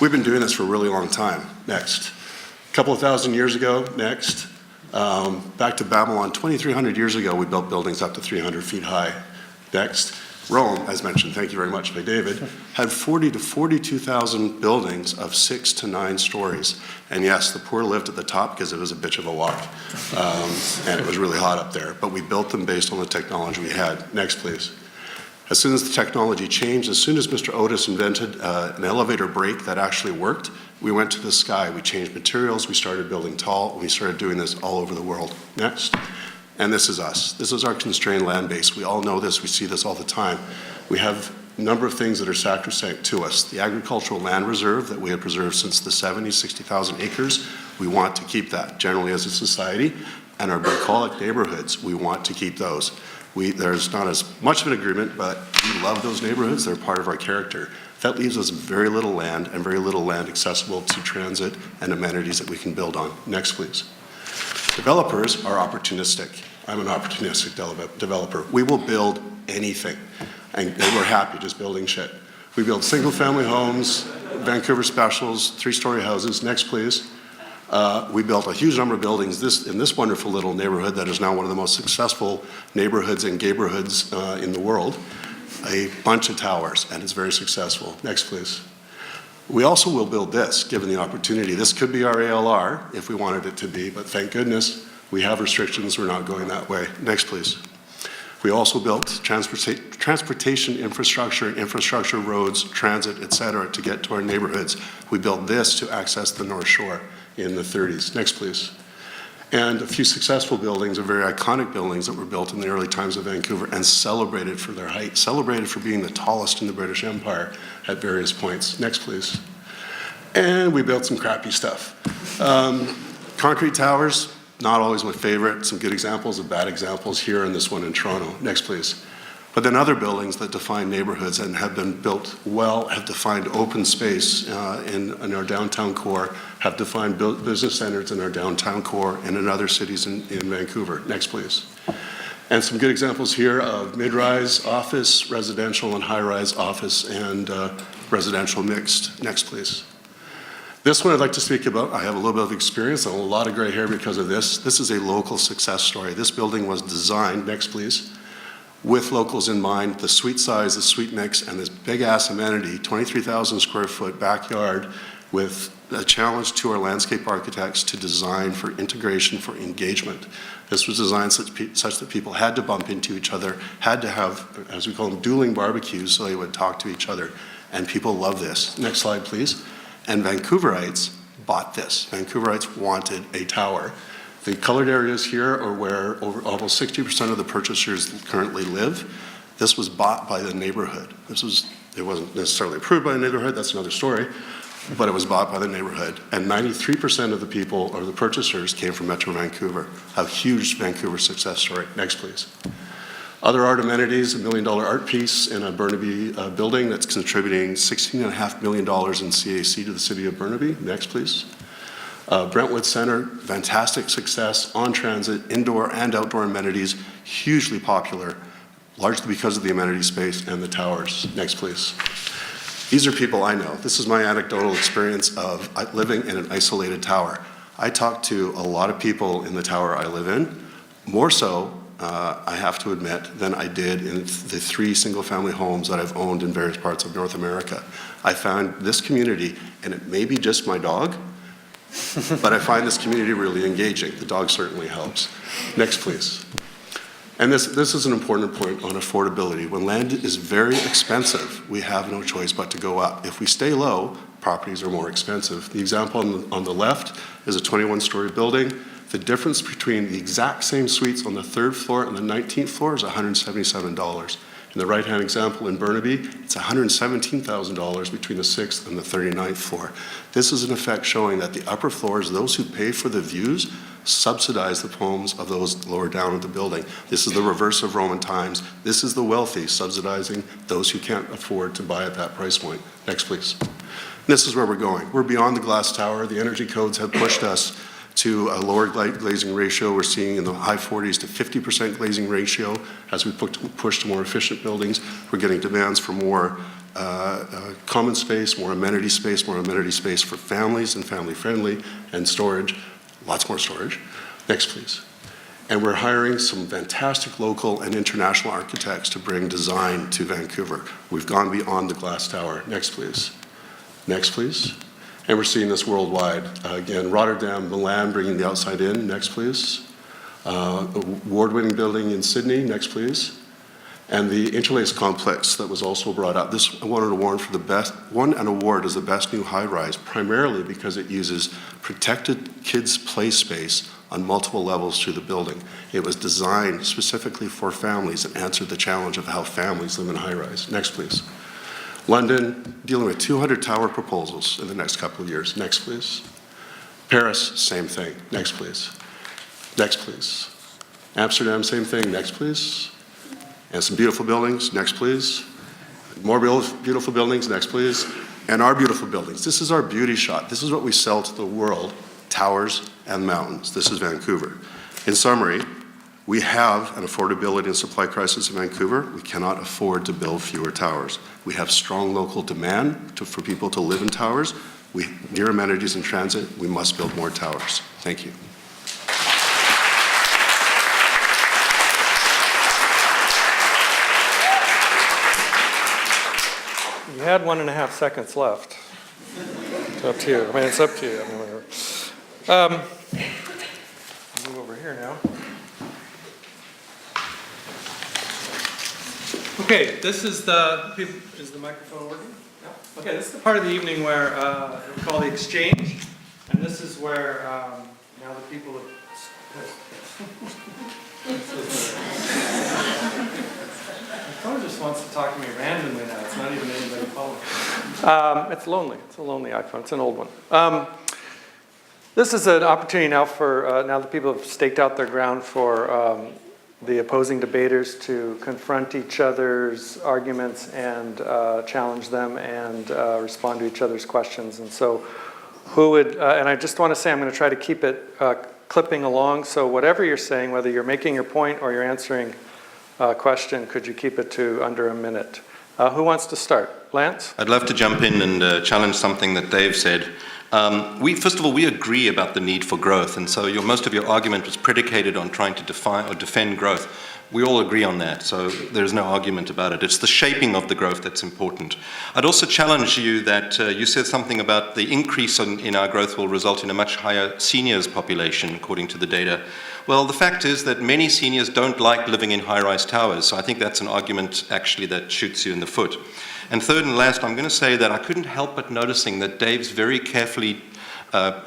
We've been doing this for a really long time. Next. A couple of thousand years ago, next. Back to Babylon, 2,300 years ago, we built buildings up to 300 feet high. Next. Rome, as mentioned, thank you very much by David, had 40 to 42,000 buildings of 6 to 9 stories. And yes, the poor lived at the top because it was a bitch of a walk. And it was really hot up there. But we built them based on the technology we had. Next, please. As soon as the technology changed, as soon as Mr. Otis invented an elevator brake that actually worked, we went to the sky. We changed materials. We started building tall. And we started doing this all over the world. Next. And this is us. This is our constrained land base. We all know this. We see this all the time. We have a number of things that are sacrosanct to us. The agricultural land reserve that we have preserved since the 70s, 60,000 acres, we want to keep that generally as a society. And our bucolic neighborhoods, we want to keep those. There's not as much of an agreement, but we love those neighborhoods. They're part of our character. That leaves us very little land and very little land accessible to transit and amenities that we can build on. Next, please. Developers are opportunistic. I'm an opportunistic developer. We will build anything, and we're happy just building shit. We build single-family homes, Vancouver specials, 3-story houses. Next, please. We built a huge number of buildings in this wonderful little neighborhood that is now one of the most successful neighborhoods and neighborhoods in the world. A bunch of towers, and it's very successful. Next, please. We also will build this, given the opportunity. This could be our ALR if we wanted it to be, but thank goodness we have restrictions. We're not going that way. Next, please. We also built transportation infrastructure, roads, transit, et cetera, to get to our neighborhoods. We built this to access the North Shore in the 30s. Next, please. And a few successful buildings, or very iconic buildings that were built in the early times of Vancouver and celebrated for their height, celebrated for being the tallest in the British Empire at various points. Next, please. And we built some crappy stuff. Concrete towers, not always my favorite. Some good examples of bad examples here and this one in Toronto. Next, please. But then other buildings that define neighborhoods and have been built well, have defined open space in our downtown core, have defined business centers in our downtown core and in other cities in Vancouver. Next, please. And some good examples here of MIDRISE office, residential and high-rise office, and residential mixed. Next, please. This one I'd like to speak about. I have a little bit of experience and a lot of gray hair because of this. This is a local success story. This building was designed, next please, with locals in mind, the suite size, the suite mix, and this big-ass amenity, 23,000 square foot backyard with a challenge to our landscape architects to design for integration, for engagement. This was designed such that people had to bump into each other, had to have, as we call them, dueling barbecues so they would talk to each other, and people love this. Next slide, please. And Vancouverites bought this. Vancouverites wanted a tower. The colored areas here are where almost 60% of the purchasers currently live. This was bought by the neighborhood. It wasn't necessarily approved by the neighborhood, that's another story, but it was bought by the neighborhood. And 93% of the people, or the purchasers, came from Metro Vancouver. A huge Vancouver success story. Next, please. Other art amenities, $1 million art piece in a Burnaby building that's contributing $16.5 million in CAC to the city of Burnaby. Next, please. Brentwood Center, fantastic success on transit, indoor and outdoor amenities, hugely popular, largely because of the amenity space and the towers. Next, please. These are people I know. This is my anecdotal experience of living in an isolated tower. I talk to a lot of people in the tower I live in, more so, I have to admit, than I did in the 3 single-family homes that I've owned in various parts of North America. I found this community, and it may be just my dog, but I find this community really engaging. The dog certainly helps. Next, please. And this is an important point on affordability. When land is very expensive, we have no choice but to go up. If we stay low, properties are more expensive. The example on the left is a 21-story building. The difference between the exact same suites on the 3rd floor and the 19th floor is $177. In the right-hand example in Burnaby, it's $117,000 between the 6th and the 39th floor. This is in effect showing that the upper floors, those who pay for the views, subsidize the homes of those lower down in the building. This is the reverse of Roman times. This is the wealthy subsidizing those who can't afford to buy at that price point. Next, please. This is where we're going. We're beyond the glass tower. The energy codes have pushed us to a lower glazing ratio. We're seeing in the high 40s to 50% glazing ratio. As we push to more efficient buildings, we're getting demands for more common space, more amenity space for families and family-friendly, and storage, lots more storage. Next, please. And we're hiring some fantastic local and international architects to bring design to Vancouver. We've gone beyond the glass tower. Next, please. Next, please. And we're seeing this worldwide. Again, Rotterdam, Milan, bringing the outside in. Next, please. Award-winning building in Sydney. Next, please. And the Interlace complex that was also brought up. This won an award for the best, won an award as the best new high-rise, primarily because it uses protected kids' play space on multiple levels through the building. It was designed specifically for families and answered the challenge of how families live in high-rise. Next, please. London, dealing with 200 tower proposals in the next couple of years. Next, please. Paris, same thing. Next, please. Next, please. Amsterdam, same thing. Next, please. And some beautiful buildings. Next, please. More beautiful buildings. Next, please. And our beautiful buildings. This is our beauty shot. This is what we sell to the world, towers and mountains. This is Vancouver. In summary, we have an affordability and supply crisis in Vancouver. We cannot afford to build fewer towers. We have strong local demand for people to live in towers. Near amenities and transit, we must build more towers. Thank you. You had 1.5 seconds left. It's up to you. I mean, it's up to you. I mean, whatever. Move over here now. Okay, this is is the microphone working? Yeah. Okay, this is the part of the evening where we call the exchange, and this is where now the people have. My phone just wants to talk to me randomly now. It's not even anybody calling. It's lonely. It's a lonely iPhone. It's an old one. This is an opportunity now for now that people have staked out their ground for the opposing debaters to confront each other's arguments and challenge them and respond to each other's questions. And so who would, and I just want to say I'm going to try to keep it clipping along. So whatever you're saying, whether you're making your point or you're answering a question, could you keep it to under a minute? Who wants to start? Lance? I'd love to jump in and challenge something that Dave said. First of all, we agree about the need for growth, and so most of your argument was predicated on trying to define or defend growth. We all agree on that, so there's no argument about it. It's the shaping of the growth that's important. I'd also challenge you that you said something about the increase in our growth will result in a much higher seniors population, according to the data. Well, the fact is that many seniors don't like living in high-rise towers, so I think that's an argument actually that shoots you in the foot. And third and last, I'm going to say that I couldn't help but noticing that Dave's very carefully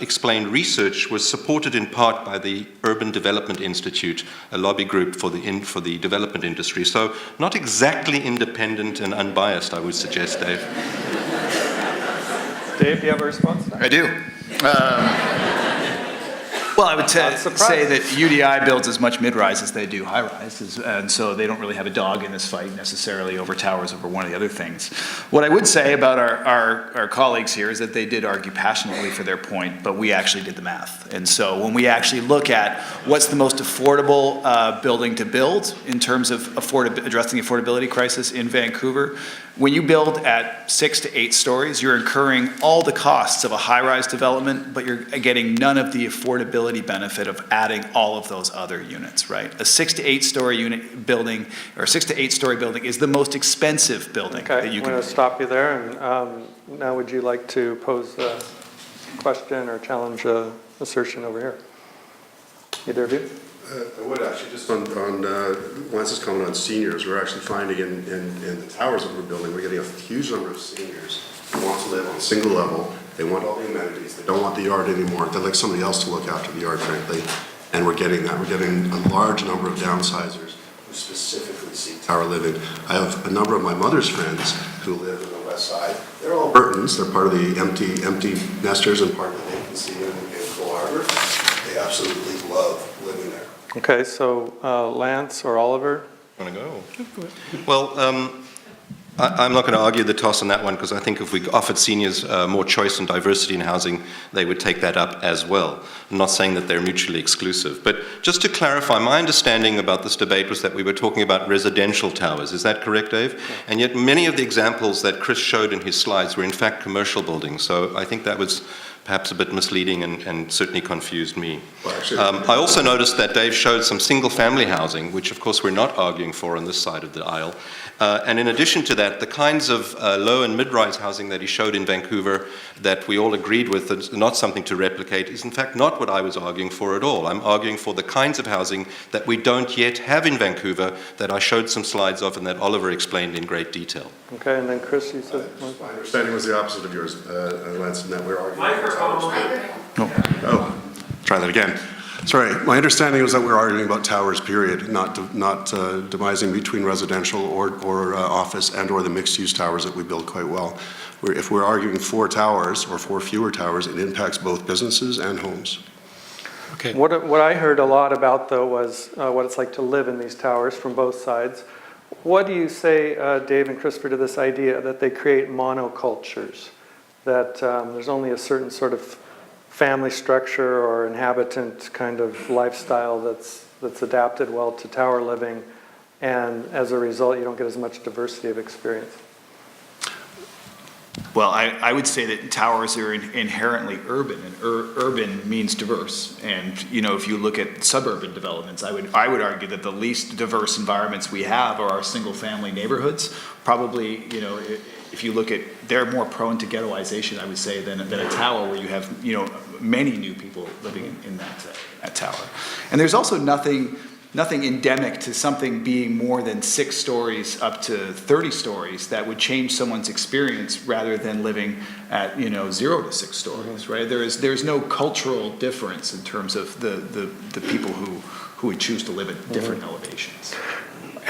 explained research was supported in part by the Urban Development Institute, a lobby group for the development industry. So not exactly independent and unbiased, I would suggest, Dave. Dave, do you have a response to that? I do. Well, I would say that UDI builds as much mid-rise as they do high-rise, and so they don't really have a dog in this fight necessarily over towers, over one of the other things. What I would say about our colleagues here is that they did argue passionately for their point, but we actually did the math. And so when we actually look at what's the most affordable building to build in terms of addressing the affordability crisis in Vancouver, when you build at 6 to 8 stories, you're incurring all the costs of a high-rise development, but you're getting none of the affordability benefit of adding all of those other units, right? A 6 to 8 story unit building, or a 6 to 8 story building is the most expensive building that you can. I'm going to stop you there, and now would you like to pose a question or challenge an assertion over here? Either of you? I would actually, just on Lance's comment on seniors, we're actually finding in the towers that we're building, we're getting a huge number of seniors who want to live on a single level. They want all the amenities. They don't want the yard anymore. They'd like somebody else to look after the yard, frankly. And we're getting that. We're getting a large number of downsizers who specifically seek tower living. I have a number of my mother's friends who live in the West Side. They're all Burtons. They're part of the empty nesters and part of the vacancy in Cole Harbor. They absolutely love living there. Okay, so Lance or Oliver? Want to go? Well, I'm not going to argue the toss on that one, because I think if we offered seniors more choice and diversity in housing, they would take that up as well. I'm not saying that they're mutually exclusive. But just to clarify, my understanding about this debate was that we were talking about residential towers. Is that correct, Dave? Yeah. And yet many of the examples that Chris showed in his slides were in fact commercial buildings. So I think that was perhaps a bit misleading and certainly confused me. Well, actually, I also noticed that Dave showed some single-family housing, which of course we're not arguing for on this side of the aisle. And in addition to that, the kinds of low and mid-rise housing that he showed in Vancouver that we all agreed with is not something to replicate is in fact not what I was arguing for at all. I'm arguing for the kinds of housing that we don't yet have in Vancouver that I showed some slides of and that Oliver explained in great detail. Okay, and then Chris, you said? my understanding was the opposite of yours, Lance, in that we're arguing. Oh, try that again. Sorry, my understanding was that we're arguing about towers, period, not demising between residential or office and or the mixed-use towers that we build quite well. If we're arguing for towers or for fewer towers, it impacts both businesses and homes. Okay. What I heard a lot about, though, was what it's like to live in these towers from both sides. What do you say, Dave and Christopher, to this idea that they create monocultures, that there's only a certain sort of family structure or inhabitant kind of lifestyle that's adapted well to tower living, and as a result you don't get as much diversity of experience? Well, I would say that towers are inherently urban, and urban means diverse. And you know, if you look at suburban developments, I would argue that the least diverse environments we have are our single-family neighborhoods. Probably, you know, if you look at, they're more prone to ghettoization, I would say, than a tower where you have, you know, many new people living in that tower. And there's also nothing endemic to something being more than 6 stories up to 30 stories that would change someone's experience rather than living at, you know, 0 to 6 stories, right? There's no cultural difference in terms of the people who would choose to live at different elevations.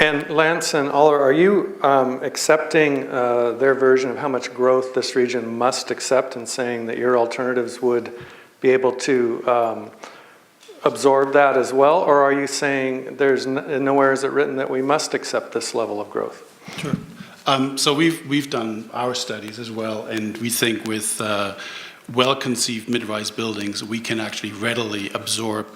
And Lance and Oliver, are you accepting their version of how much growth this region must accept and saying that your alternatives would be able to absorb that as well? Or are you saying there's nowhere is it written that we must accept this level of growth? Sure. So we've done our studies as well, and we think with well-conceived mid-rise buildings, we can actually readily absorb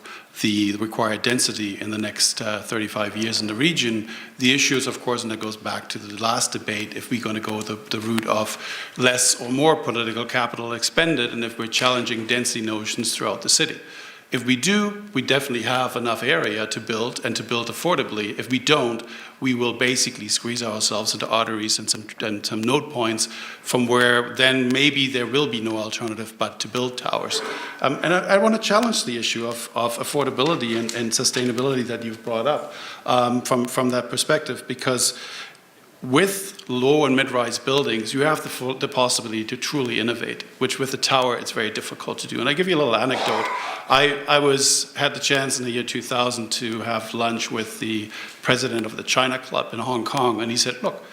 the required density in the next 35 years in the region. The issue is, of course, and that goes back to the last debate, if we're going to go the route of less or more political capital expended, and if we're challenging density notions throughout the city. If we do, we definitely have enough area to build and to build affordably. If we don't, we will basically squeeze ourselves into arteries and some node points from where then maybe there will be no alternative but to build towers. And I want to challenge the issue of affordability and sustainability that you've brought up from that perspective, because with low and mid-rise buildings, you have the possibility to truly innovate, which with the tower, it's very difficult to do. And I give you a little anecdote. I had the chance in the year 2000 to have lunch with the president of the China Club in Hong Kong, and he said, look,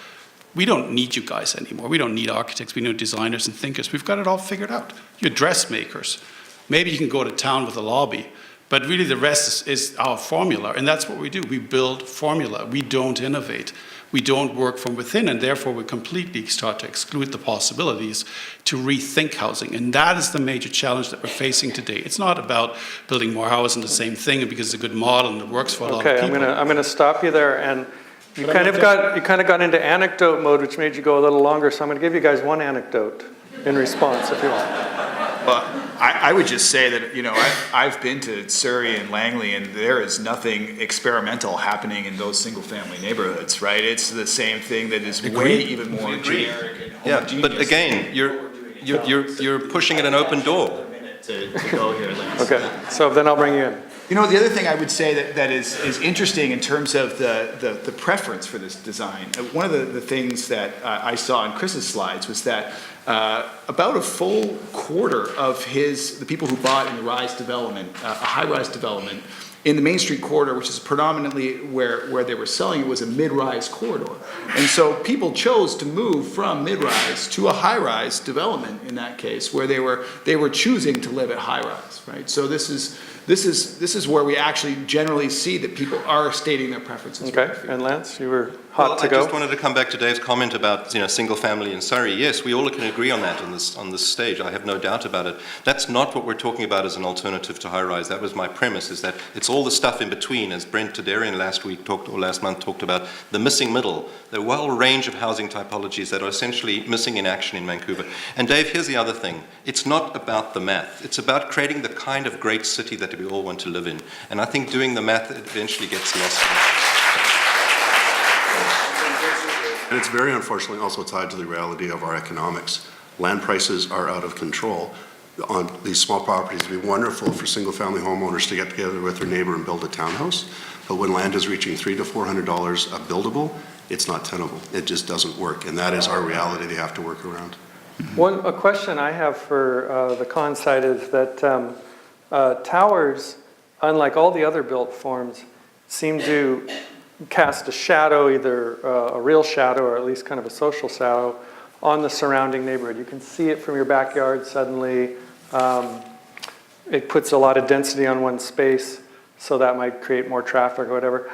we don't need you guys anymore. We don't need architects, we need designers and thinkers. We've got it all figured out. You're dressmakers. Maybe you can go to town with a lobby, but really the rest is our formula, and that's what we do. We build formula. We don't innovate. We don't work from within, and therefore we completely start to exclude the possibilities to rethink housing. And that is the major challenge that we're facing today. It's not about building more houses and the same thing because it's a good model and it works for a lot of people. Okay, I'm gonna stop you there, and you kind of got into anecdote mode, which made you go a little longer. So I'm gonna give you guys one anecdote in response, if you want. Well, I would just say that, you know, I've been to Surrey and Langley, and there is nothing experimental happening in those single-family neighborhoods, right? It's the same thing that is way even more generic and homogeneous. Yeah, but again, you're pushing at an open door. To go here, Lance. Okay, so then I'll bring you in. You know, the other thing I would say that is interesting in terms of the preference for this design, one of the things that I saw in Chris's slides was that about a full quarter of the people who bought in the Rise development, a high-rise development, in the Main Street corridor, which is predominantly where they were selling, it was a mid-rise corridor. And so people chose to move from mid-rise to a high-rise development in that case, where they were choosing to live at high-rise, right? So this is where we actually generally see that people are stating their preferences. Okay, and Lance, you were hot to go. I just wanted to come back to Dave's comment about, single family in Surrey. Yes, we all can agree on that on this stage. I have no doubt about it. That's not what we're talking about as an alternative to high-rise. That was my premise, is that it's all the stuff in between, as Brent Tadarian last month talked about, the missing middle. There are a whole range of housing typologies that are essentially missing in action in Vancouver. And Dave, here's the other thing. It's not about the math. It's about creating the kind of great city that we all want to live in. And I think doing the math eventually gets lost. And it's very unfortunately also tied to the reality of our economics. Land prices are out of control on these small properties. It'd be wonderful for single-family homeowners to get together with their neighbor and build a townhouse, but when land is reaching $300 to $400 a buildable, it's not tenable. It just doesn't work, and that is our reality they have to work around. A question I have for the con side is that towers, unlike all the other built forms, seem to cast a shadow, either a real shadow or at least kind of a social shadow, on the surrounding neighborhood. You can see it from your backyard suddenly. It puts a lot of density on one space, so that might create more traffic or whatever.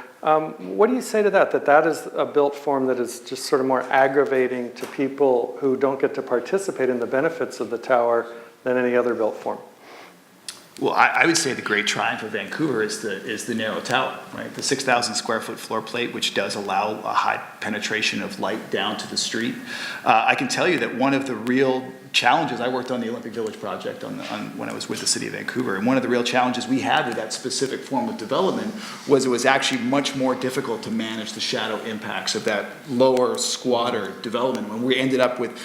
What do you say to that is a built form that is just sort of more aggravating to people who don't get to participate in the benefits of the tower than any other built form? Well, I would say the great triumph of Vancouver is the narrow tower, right? The 6,000 square foot floor plate, which does allow a high penetration of light down to the street. I can tell you that one of the real challenges, I worked on the Olympic Village project when I was with the city of Vancouver, and one of the real challenges we had with that specific form of development was it was actually much more difficult to manage the shadow impacts of that lower squatter development when we ended up with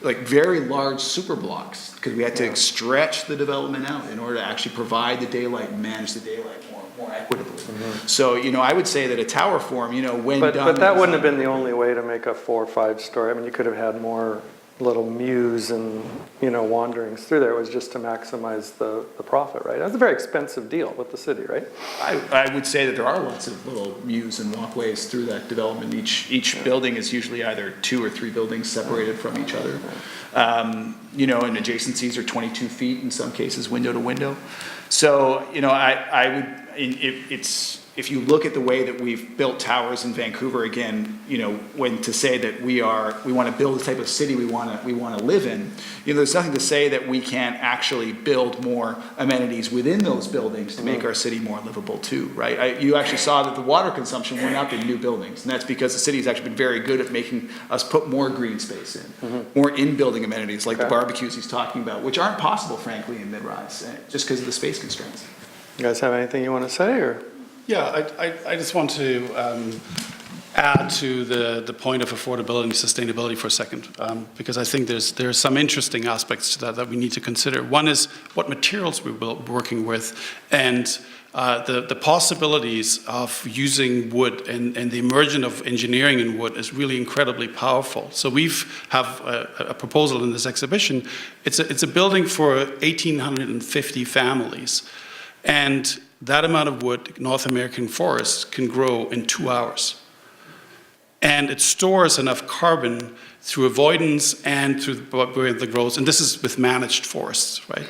like very large super blocks because we had to stretch the development out in order to actually provide the daylight and manage the daylight more equitably. Mm-hmm. So, I would say that a tower form, when done... But that wouldn't have been the only way to make a 4 or 5 story. I mean, you could have had more little mews and, wanderings through there. It was just to maximize the profit, right? That's a very expensive deal with the city, right? I would say that there are lots of little mews and walkways through that development. Each building is usually either 2 or 3 buildings separated from each other. And adjacencies are 22 feet in some cases, window to window. So, I would, if you look at the way that we've built towers in Vancouver, again, when to say that we want to build the type of city we want to live in, there's nothing to say that we can't actually build more amenities within those buildings to make our city more livable too, right? You actually saw that the water consumption went up in new buildings, and that's because the city's actually been very good at making us put more green space in, more in-building amenities like the barbecues he's talking about, which aren't possible, frankly, in mid-rise, just because of the space constraints. You guys have anything you want to say, or? Yeah, I just want to add to the point of affordability and sustainability for a second, because I think there's some interesting aspects to that we need to consider. One is what materials we're working with, and the possibilities of using wood and the emergence of engineering in wood is really incredibly powerful. So we have a proposal in this exhibition. It's a building for 1,850 families, and that amount of wood, North American forests, can grow in 2 hours. And it stores enough carbon through avoidance and through the growth, and this is with managed forests, right?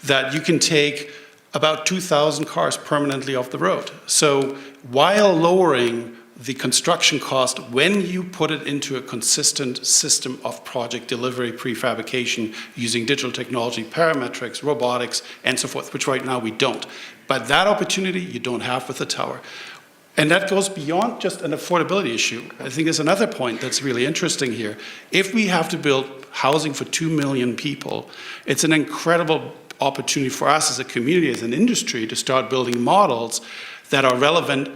That you can take about 2,000 cars permanently off the road. So while lowering the construction cost, when you put it into a consistent system of project delivery, prefabrication, using digital technology, parametrics, robotics, and so forth, which right now we don't. But that opportunity you don't have with the tower. And that goes beyond just an affordability issue. I think there's another point that's really interesting here. If we have to build housing for 2 million people, it's an incredible opportunity for us as a community, as an industry, to start building models that are relevant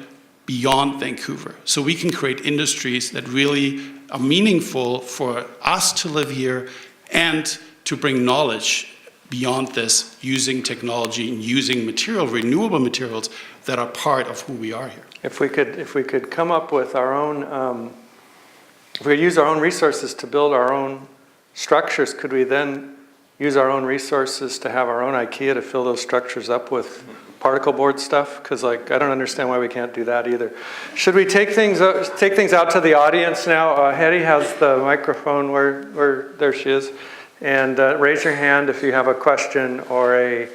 beyond Vancouver. So we can create industries that really are meaningful for us to live here and to bring knowledge beyond this, using technology and using renewable materials that are part of who we are here. If we could come up with our own, if we use our own resources to build our own structures, could we then use our own resources to have our own IKEA to fill those structures up with particle board stuff? Because I don't understand why we can't do that either. Should we take things out to the audience now? Hetty has the microphone where there she is. And raise your hand if you have a question or an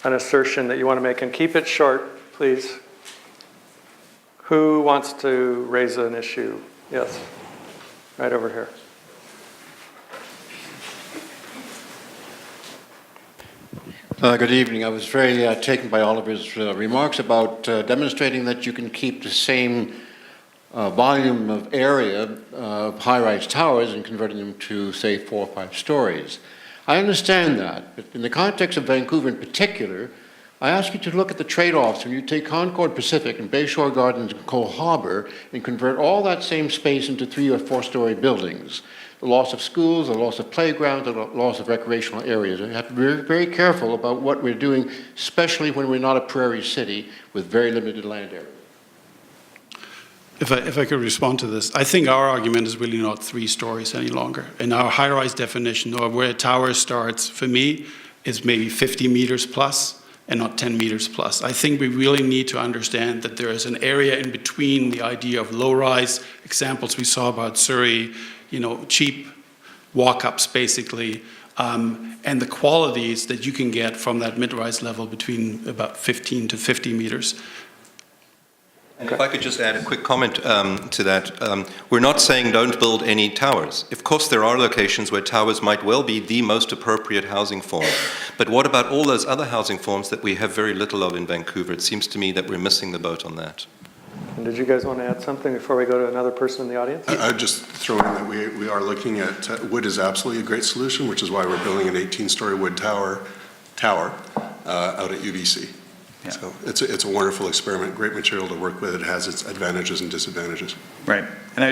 assertion that you want to make. And keep it short, please. Who wants to raise an issue? Yes, right over here. Good evening. I was very taken by Oliver's remarks about demonstrating that you can keep the same volume of area of high-rise towers and converting them to, say, 4 or 5 stories. I understand that, but in the context of Vancouver in particular, I ask you to look at the trade-offs when you take Concord Pacific and Bayshore Gardens and Cole Harbour and convert all that same space into 3 or 4-story buildings. The loss of schools, the loss of playgrounds, the loss of recreational areas. We have to be very, very careful about what we're doing, especially when we're not a prairie city with very limited land area. If I could respond to this, I think our argument is really not 3 stories any longer. In our high-rise definition, or where a tower starts, for me, is maybe 50 meters plus and not 10 meters plus. I think we really need to understand that there is an area in between the idea of low-rise, examples we saw about Surrey, cheap walk-ups basically, and the qualities that you can get from that mid-rise level between about 15 to 50 meters. And if I could just add a quick comment to that. We're not saying don't build any towers. Of course, there are locations where towers might well be the most appropriate housing form. But what about all those other housing forms that we have very little of in Vancouver? It seems to me that we're missing the boat on that. And did you guys want to add something before we go to another person in the audience? I'd just throw in that we are looking at wood is absolutely a great solution, which is why we're building an 18-story wood tower out at UBC. Yeah. So it's a wonderful experiment, great material to work with. It has its advantages and disadvantages. Right. And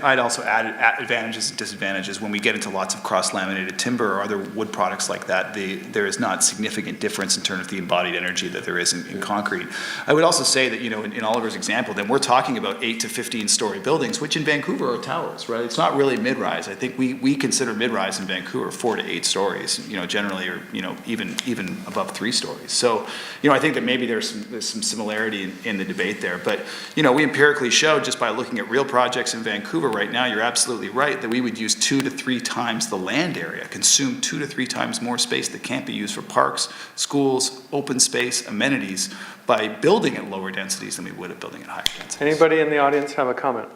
I'd also add advantages and disadvantages. When we get into lots of cross-laminated timber or other wood products like that, there is not significant difference in terms of the embodied energy that there is in concrete. I would also say that, in Oliver's example, then we're talking about 8 to 15-story buildings, which in Vancouver are towers, right? It's not really mid-rise. I think we consider mid-rise in Vancouver 4 to 8 stories, generally, or, even above 3 stories. So, I think that maybe there's some similarity in the debate there. But, we empirically show just by looking at real projects in Vancouver right now, you're absolutely right that we would use 2 to 3 times the land area, consume 2 to 3 times more space that can't be used for parks, schools, open space, amenities by building at lower densities than we would at building at higher densities. Anybody in the audience have a comment?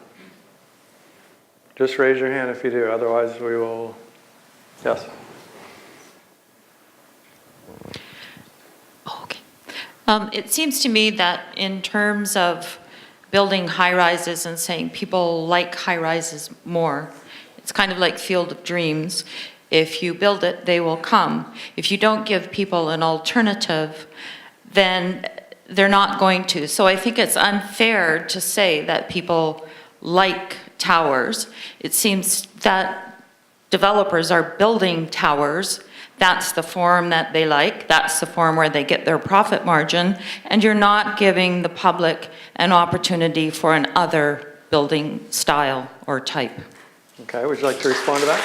Just raise your hand if you do, otherwise we will, yes. Okay. It seems to me that in terms of building high-rises and saying people like high-rises more, it's kind of like Field of Dreams. If you build it, they will come. If you don't give people an alternative, then they're not going to. So I think it's unfair to say that people like towers. It seems that developers are building towers. That's the form that they like. That's the form where they get their profit margin. And you're not giving the public an opportunity for an other building style or type. Okay, would you like to respond to that?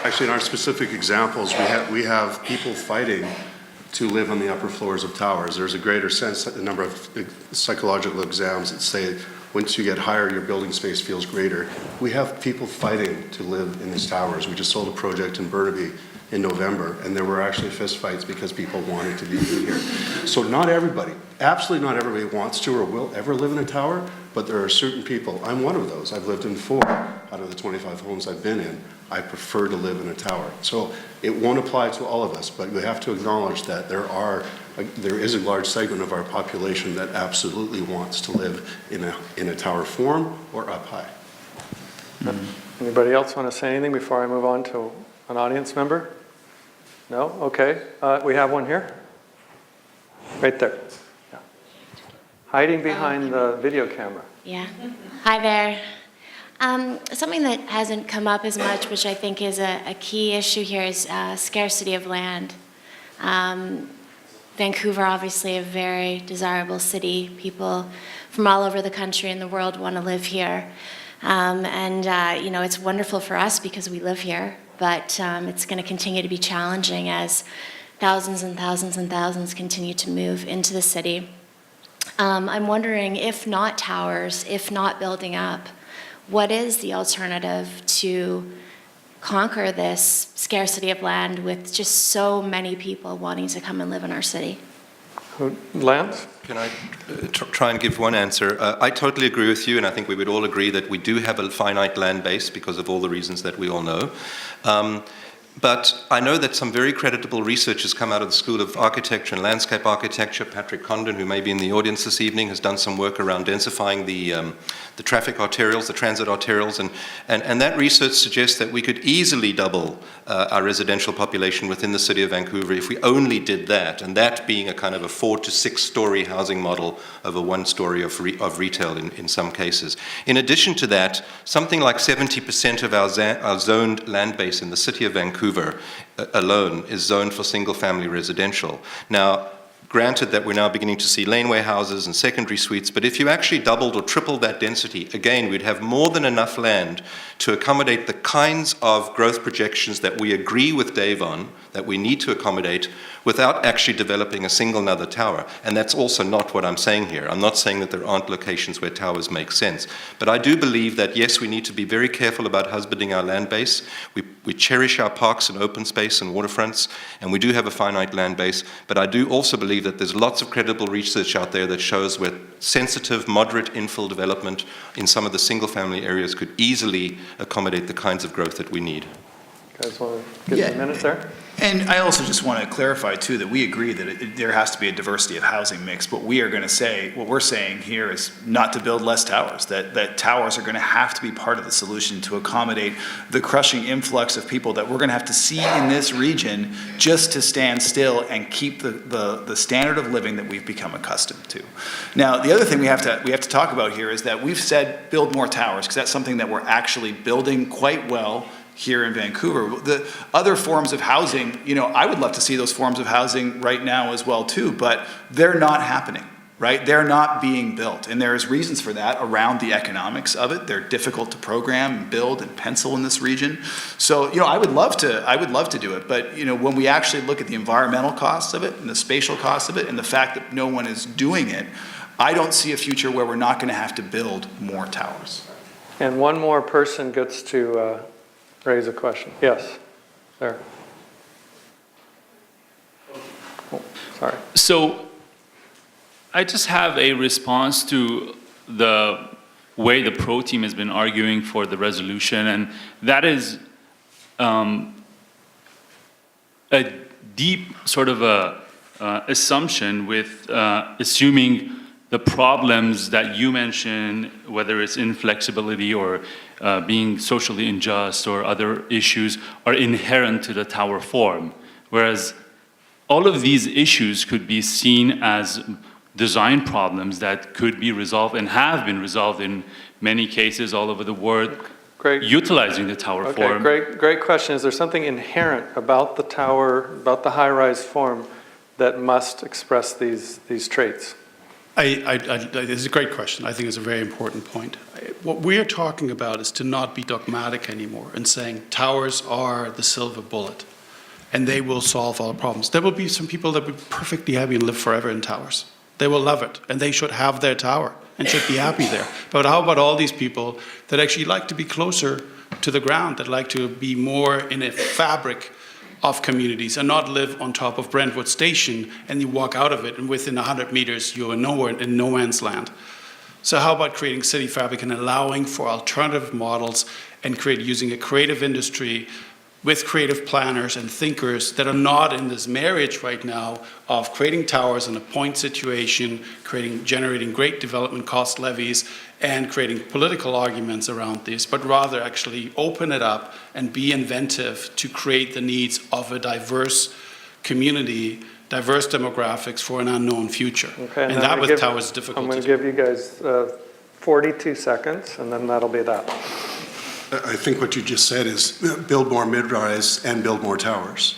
Actually, in our specific examples, we have people fighting to live on the upper floors of towers. There's a greater sense that the number of psychological exams that say once you get higher, your building space feels greater. We have people fighting to live in these towers. We just sold a project in Burnaby in November, and there were actually fist fights because people wanted to be in here. So not everybody, absolutely not everybody wants to or will ever live in a tower, but there are certain people. I'm one of those. I've lived in 4 out of the 25 homes I've been in. I prefer to live in a tower. So it won't apply to all of us, but we have to acknowledge that there is a large segment of our population that absolutely wants to live in a tower form or up high. Mm-hmm. Anybody else want to say anything before I move on to an audience member? No? Okay. We have one here. Right there. Hiding behind the video camera. Yeah. Hi there. Something that hasn't come up as much, which I think is a key issue here, is scarcity of land. Vancouver, obviously a very desirable city. People from all over the country and the world want to live here. You know, it's wonderful for us because we live here, but it's going to continue to be challenging as thousands and thousands and thousands continue to move into the city. I'm wondering, if not towers, if not building up, what is the alternative to conquer this scarcity of land with just so many people wanting to come and live in our city? Lance? Can I try and give one answer? I totally agree with you, and I think we would all agree that we do have a finite land base because of all the reasons that we all know. But I know that some very creditable research has come out of the School of Architecture and Landscape Architecture. Patrick Condon, who may be in the audience this evening, has done some work around densifying the traffic arterials, the transit arterials, and that research suggests that we could easily double our residential population within the city of Vancouver if we only did that, and that being a kind of a 4 to 6 story housing model over 1 story of retail in some cases. In addition to that, something like 70% of our zoned land base in the city of Vancouver alone is zoned for single-family residential. Now, granted that we're now beginning to see laneway houses and secondary suites, but if you actually doubled or tripled that density, again, we'd have more than enough land to accommodate the kinds of growth projections that we agree with Dave on, that we need to accommodate, without actually developing a single another tower. And that's also not what I'm saying here. I'm not saying that there aren't locations where towers make sense. But I do believe that, yes, we need to be very careful about husbanding our land base. We cherish our parks and open space and waterfronts, and we do have a finite land base. But I do also believe that there's lots of credible research out there that shows where sensitive, moderate infill development in some of the single-family areas could easily accommodate the kinds of growth that we need. You guys want to give me a minute there? And I also just want to clarify, too, that we agree that there has to be a diversity of housing mix. But we are going to say, what we're saying here is not to build less towers, that towers are going to have to be part of the solution to accommodate the crushing influx of people that we're going to have to see in this region just to stand still and keep the standard of living that we've become accustomed to. Now, the other thing we have to talk about here is that we've said build more towers, because that's something that we're actually building quite well here in Vancouver. The other forms of housing, you know, I would love to see those forms of housing right now as well too, but they're not happening, right? They're not being built, and there's reasons for that around the economics of it. They're difficult to program and build and pencil in this region. So, you know, I would love to do it, but you know, when we actually look at the environmental costs of it and the spatial costs of it and the fact that no one is doing it, I don't see a future where we're not going to have to build more towers. And one more person gets to raise a question. Yes, there. Oh, sorry. So I just have a response to the way the pro team has been arguing for the resolution, and that is a deep sort of assumption with assuming the problems that you mentioned, whether it's inflexibility or being socially unjust or other issues, are inherent to the tower form. Whereas all of these issues could be seen as design problems that could be resolved and have been resolved in many cases all over the world, utilizing the tower form. Great question. Is there something inherent about the tower, about the high-rise form, that must express these traits? It's a great question. I think it's a very important point. What we're talking about is to not be dogmatic anymore and saying towers are the silver bullet and they will solve all problems. There will be some people that will be perfectly happy and live forever in towers. They will love it and they should have their tower and should be happy there. But how about all these people that actually like to be closer to the ground, that like to be more in a fabric of communities and not live on top of Brentwood Station and you walk out of it and within 100 meters you're nowhere in no man's land. So how about creating city fabric and allowing for alternative models and using a creative industry with creative planners and thinkers that are not in this marriage right now of creating towers in a point situation, generating great development cost levies and creating political arguments around this, but rather actually open it up and be inventive to create the needs of a diverse community, diverse demographics for an unknown future. Okay, and that with towers is difficult. I'm going to give you guys 42 seconds, and then that'll be that. I think what you just said is build more mid-rise and build more towers.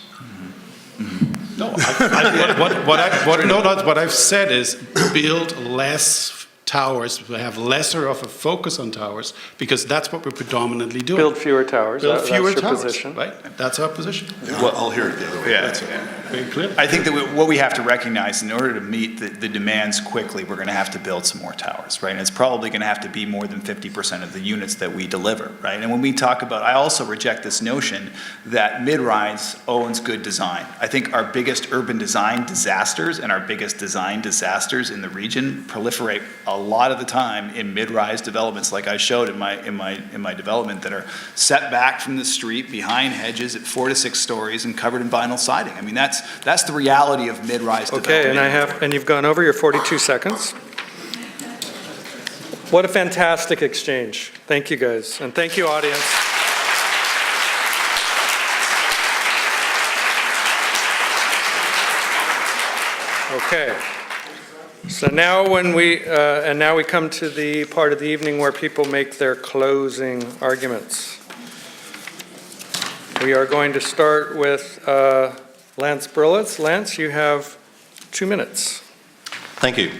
No, what I've said is build less towers, have lesser of a focus on towers, because that's what we're predominantly doing. Build fewer towers. Build fewer that's your towers, position. right? That's our position. Well, I'll hear it the other way. Yeah. That's it. Very clear. I think that what we have to recognize, in order to meet the demands quickly, we're going to have to build some more towers, right? And it's probably going to have to be more than 50% of the units that we deliver, right? And when we talk about, I also reject this notion that mid-rise owns good design. I think our biggest urban design disasters and our biggest design disasters in the region proliferate a lot of the time in mid-rise developments, like I showed in my development, that are set back from the street behind hedges at 4 to 6 stories and covered in vinyl siding. I mean, that's the reality of mid-rise development. Okay, and you've gone over your 42 seconds. What a fantastic exchange. Thank you, guys, and thank you, audience. Okay. So now now we come to the part of the evening where people make their closing arguments. We are going to start with Lance Berelowitz. Lance, you have 2 minutes. Thank you.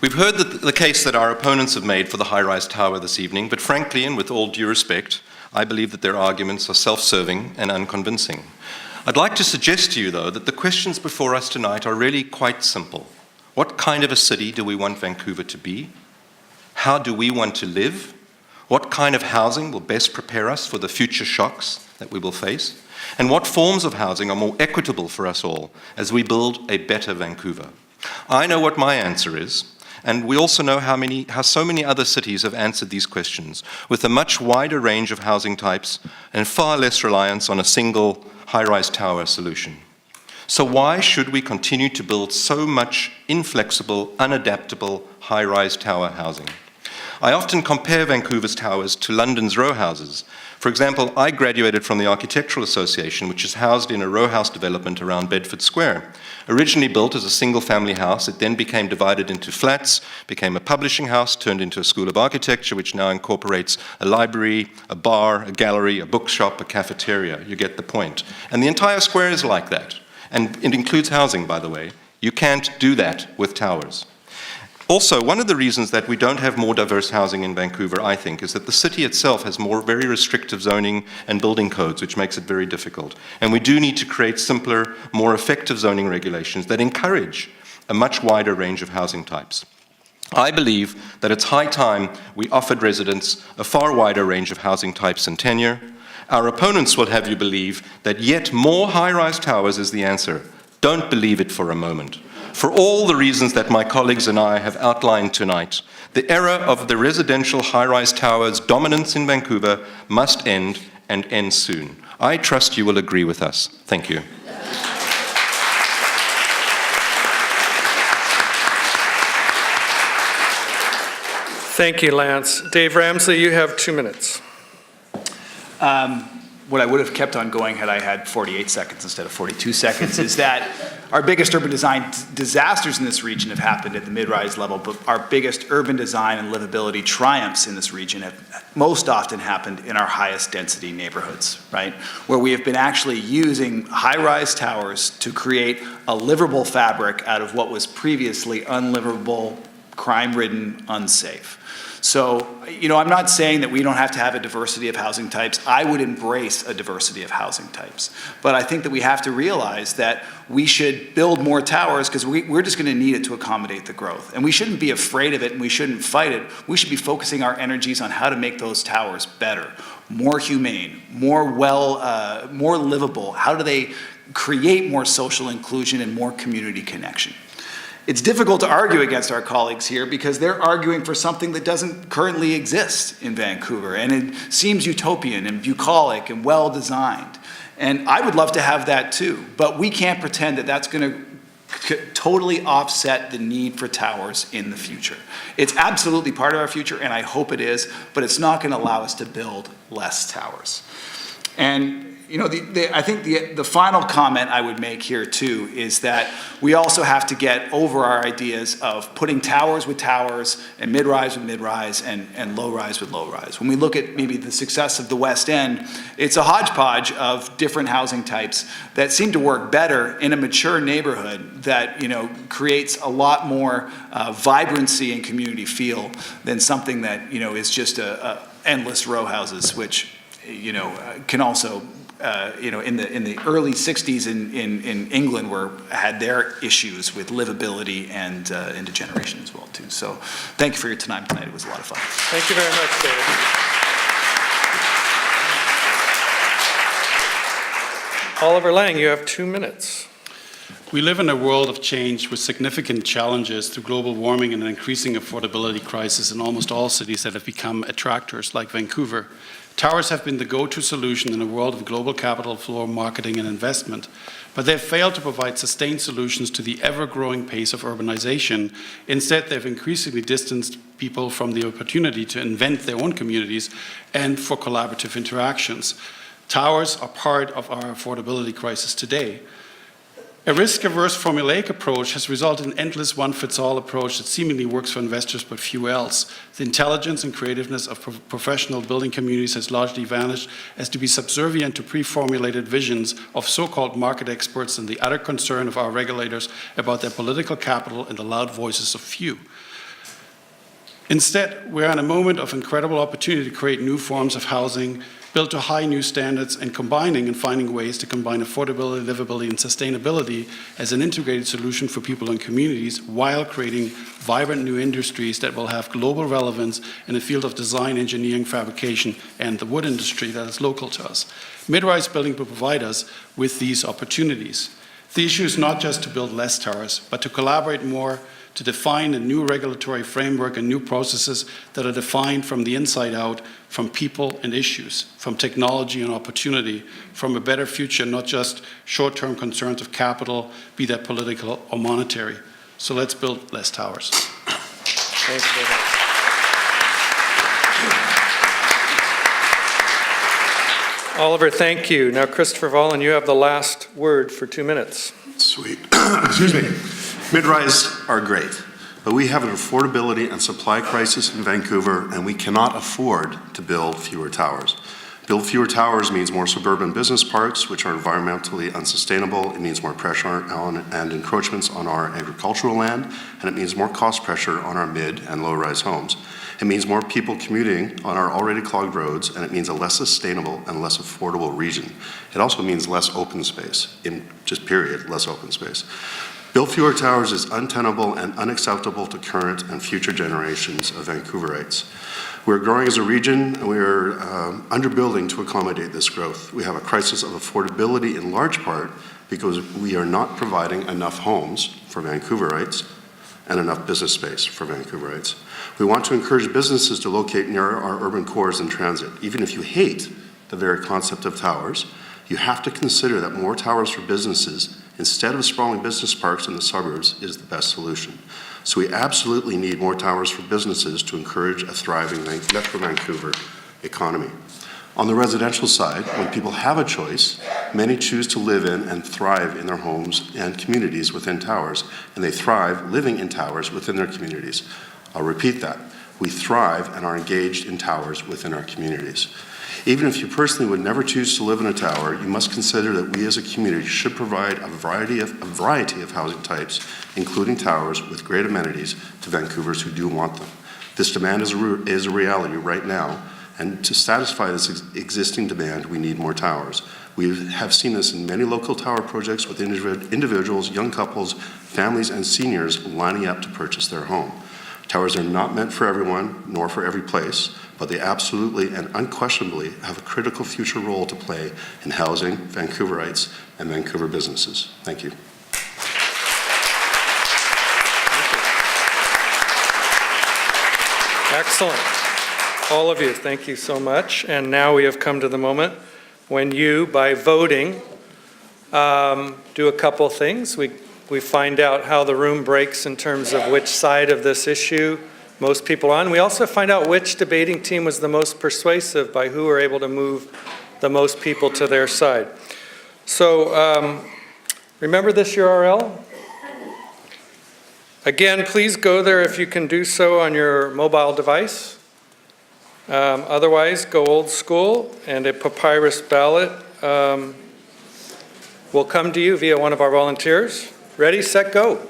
We've heard the case that our opponents have made for the high-rise tower this evening, but frankly, and with all due respect, I believe that their arguments are self-serving and unconvincing. I'd like to suggest to you, though, that the questions before us tonight are really quite simple. What kind of a city do we want Vancouver to be? How do we want to live? What kind of housing will best prepare us for the future shocks that we will face? And what forms of housing are more equitable for us all as we build a better Vancouver? I know what my answer is, and we also know how so many other cities have answered these questions with a much wider range of housing types and far less reliance on a single high-rise tower solution. So why should we continue to build so much inflexible, unadaptable high-rise tower housing? I often compare Vancouver's towers to London's row houses. For example, I graduated from the Architectural Association, which is housed in a row house development around Bedford Square. Originally built as a single-family house, it then became divided into flats, became a publishing house, turned into a school of architecture, which now incorporates a library, a bar, a gallery, a bookshop, a cafeteria. You get the point. And the entire square is like that. And it includes housing, by the way. You can't do that with towers. Also, one of the reasons that we don't have more diverse housing in Vancouver, I think, is that the city itself has more very restrictive zoning and building codes, which makes it very difficult. And we do need to create simpler, more effective zoning regulations that encourage a much wider range of housing types. I believe that it's high time we offered residents a far wider range of housing types and tenure. Our opponents will have you believe that yet more high-rise towers is the answer. Don't believe it for a moment. For all the reasons that my colleagues and I have outlined tonight, the era of the residential high-rise towers' dominance in Vancouver must end, and end soon. I trust you will agree with us. Thank you. Thank you, Lance. Dave Ramslie, you have 2 minutes. What I would have kept on going had I had 48 seconds instead of 42 seconds is that our biggest urban design disasters in this region have happened at the mid-rise level, but our biggest urban design and livability triumphs in this region have most often happened in our highest density neighborhoods, right? Where we have been actually using high-rise towers to create a livable fabric out of what was previously unlivable, crime-ridden, unsafe. So, you know, I'm not saying that we don't have to have a diversity of housing types. I would embrace a diversity of housing types. But I think that we have to realize that we should build more towers because we're just going to need it to accommodate the growth. And we shouldn't be afraid of it and we shouldn't fight it. We should be focusing our energies on how to make those towers better, more humane, more livable. How do they create more social inclusion and more community connection? It's difficult to argue against our colleagues here because they're arguing for something that doesn't currently exist in Vancouver, and it seems utopian and bucolic and well-designed. And I would love to have that too, but we can't pretend that that's going to totally offset the need for towers in the future. It's absolutely part of our future, and I hope it is, but it's not going to allow us to build less towers. And you know, I think the final comment I would make here too is that we also have to get over our ideas of putting towers with towers and mid-rise with mid-rise and low-rise with low-rise. When we look at maybe the success of the West End, it's a hodgepodge of different housing types that seem to work better in a mature neighborhood that, you know, creates a lot more vibrancy and community feel than something that, you know, is just a endless row houses, which, you know, can also, you know, in the early 60s in England had their issues with livability and degeneration as well too. So thank you for your time tonight. It was a lot of fun. Thank you very much, David. Oliver Lang, you have 2 minutes. We live in a world of change with significant challenges through global warming and an increasing affordability crisis in almost all cities that have become attractors like Vancouver. Towers have been the go-to solution in a world of global capital flow, marketing and investment, but they've failed to provide sustained solutions to the ever-growing pace of urbanization. Instead, they've increasingly distanced people from the opportunity to invent their own communities and for collaborative interactions. Towers are part of our affordability crisis today. A risk-averse formulaic approach has resulted in endless one-fits-all approach that seemingly works for investors but few else. The intelligence and creativeness of professional building communities has largely vanished as to be subservient to pre-formulated visions of so-called market experts and the utter concern of our regulators about their political capital and the loud voices of few. Instead, we're in a moment of incredible opportunity to create new forms of housing, built to high new standards, and combining and finding ways to combine affordability, livability, and sustainability as an integrated solution for people and communities while creating vibrant new industries that will have global relevance in the field of design, engineering, fabrication, and the wood industry that is local to us. Mid-rise building will provide us with these opportunities. The issue is not just to build less towers, but to collaborate more, to define a new regulatory framework and new processes that are defined from the inside out, from people and issues, from technology and opportunity, from a better future, not just short-term concerns of capital, be that political or monetary. So let's build less towers. Thank you very much. Oliver, thank you. Now, Christopher Vollan, you have the last word for 2 minutes. Sweet. Excuse me. Mid-rise are great, but we have an affordability and supply crisis in Vancouver, and we cannot afford to build fewer towers. Build fewer towers means more suburban business parks, which are environmentally unsustainable. It means more pressure on and encroachments on our agricultural land, and it means more cost pressure on our mid and low-rise homes. It means more people commuting on our already clogged roads, and it means a less sustainable and less affordable region. It also means less open space, in just period, less open space. Build fewer towers is untenable and unacceptable to current and future generations of Vancouverites. We're growing as a region, and we're underbuilding to accommodate this growth. We have a crisis of affordability in large part because we are not providing enough homes for Vancouverites and enough business space for Vancouverites. We want to encourage businesses to locate near our urban cores and transit. Even if you hate the very concept of towers, you have to consider that more towers for businesses instead of sprawling business parks in the suburbs is the best solution. So we absolutely need more towers for businesses to encourage a thriving Metro Vancouver economy. On the residential side, when people have a choice, many choose to live in and thrive in their homes and communities within towers, and they thrive living in towers within their communities. I'll repeat that. We thrive and are engaged in towers within our communities. Even if you personally would never choose to live in a tower, you must consider that we as a community should provide a variety of housing types, including towers with great amenities to Vancouvers who do want them. This demand is a reality right now, and to satisfy this existing demand, we need more towers. We have seen this in many local tower projects with individuals, young couples, families, and seniors lining up to purchase their home. Towers are not meant for everyone, nor for every place, but they absolutely and unquestionably have a critical future role to play in housing Vancouverites and Vancouver businesses. Thank you. Excellent. All of you, thank you so much. And now we have come to the moment when you, by voting, do a couple things. We find out how the room breaks in terms of which side of this issue most people are on. We also find out which debating team was the most persuasive by who were able to move the most people to their side. So remember this URL? Again, please go there if you can do so on your mobile device. Otherwise, go old school, and a papyrus ballot will come to you via one of our volunteers. Ready, set, go.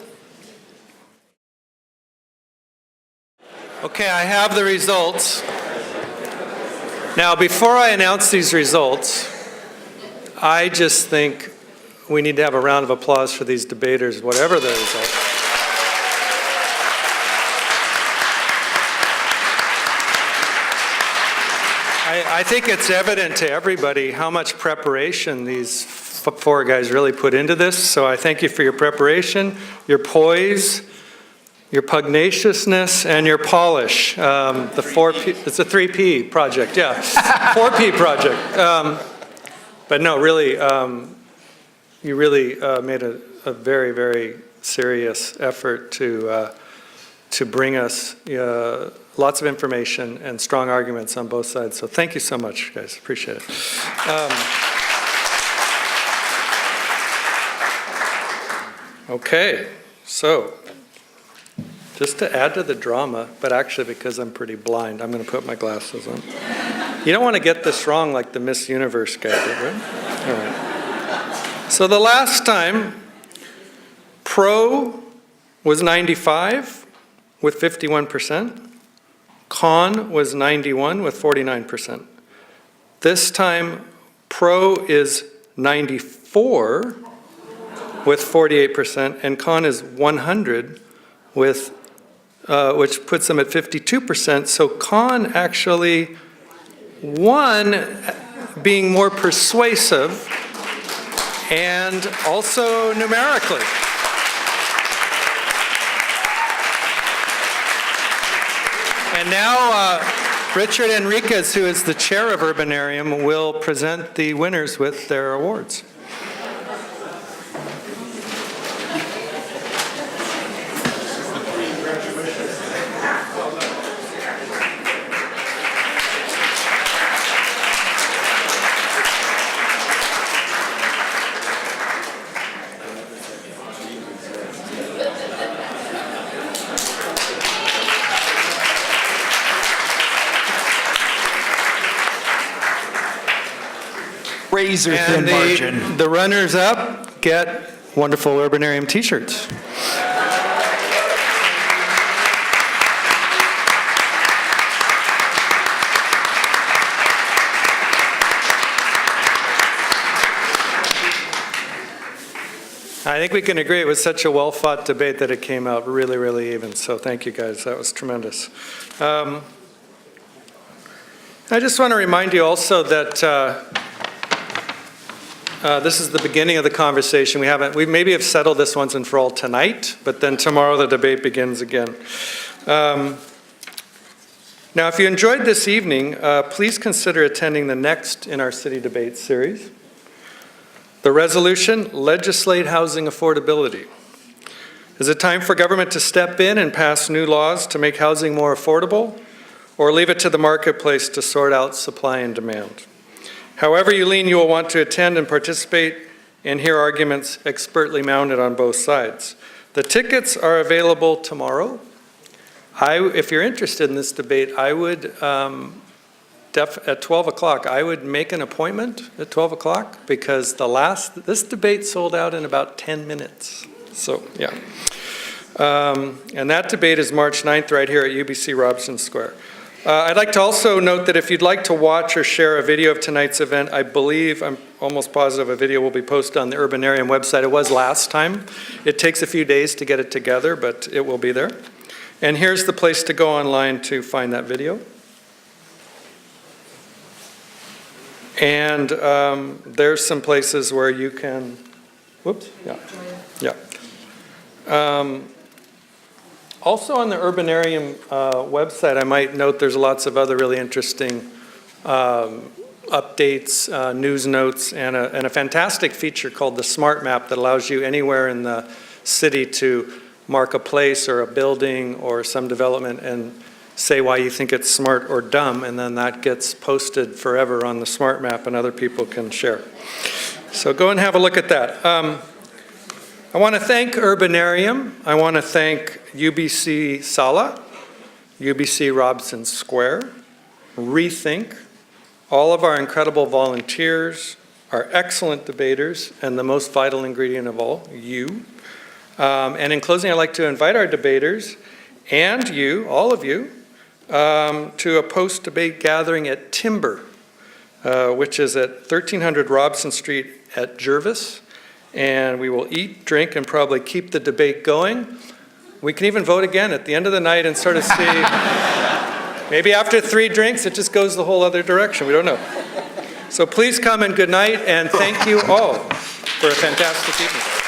Okay, I have the results. Now, before I announce these results, I just think we need to have a round of applause for these debaters, whatever the result. I think it's evident to everybody how much preparation these four guys really put into this. So I thank you for your preparation, your poise, your pugnaciousness, and your polish. The 4P, it's a 3P project, yeah. 4P project. But no, really, you really made a very, very serious effort to bring us lots of information and strong arguments on both sides. So thank you so much, guys. Appreciate it. Okay, so just to add to the drama, but actually because I'm pretty blind, I'm going to put my glasses on. You don't want to get this wrong like the Miss Universe guy did, right? All right. So the last time, pro was 95 with 51%. Con was 91 with 49%. This time, pro is 94 with 48%, and con is 100 with, which puts them at 52%. So con actually won, being more persuasive and also numerically. And now Richard Enriquez, who is the chair of Urbanarium, will present the winners with their awards. Razor thin margin. The runners-up get wonderful Urbanarium t-shirts. I think we can agree it was such a well-fought debate that it came out really, really even. So thank you, guys. That was tremendous. I just want to remind you also that this is the beginning of the conversation. We maybe have settled this once and for all tonight, but then tomorrow the debate begins again. Now, if you enjoyed this evening, please consider attending the next in our City Debate series. The resolution, Legislate Housing Affordability. Is it time for government to step in and pass new laws to make housing more affordable, or leave it to the marketplace to sort out supply and demand? However you lean, you will want to attend and participate and hear arguments expertly mounted on both sides. The tickets are available tomorrow. If you're interested in this debate, I would, at 12 o'clock, I would make an appointment at 12 o'clock because this debate sold out in about 10 minutes. So, yeah. And that debate is March 9th right here at UBC Robson Square. I'd like to also note that if you'd like to watch or share a video of tonight's event, I believe, I'm almost positive a video will be posted on the Urbanarium website. It was last time. It takes a few days to get it together, but it will be there. And here's the place to go online to find that video. And there's some places where you can, whoops, yeah. Also on the Urbanarium website, I might note there's lots of other really interesting updates, news notes, and a fantastic feature called the Smart Map that allows you anywhere in the city to mark a place or a building or some development and say why you think it's smart or dumb, and then that gets posted forever on the smart map and other people can share. So go and have a look at that. I want to thank Urbanarium. I want to thank UBC-SALA, UBC Robson Square, Rethink, all of our incredible volunteers, our excellent debaters, and the most vital ingredient of all, you. And in closing, I'd like to invite our debaters and you, all of you, to a post-debate gathering at Timber, which is at 1300 Robson Street at Jervis. And we will eat, drink, and probably keep the debate going. We can even vote again at the end of the night and sort of see, maybe after 3 drinks, it just goes the whole other direction. We don't know. So please come and good night, and thank you all for a fantastic evening.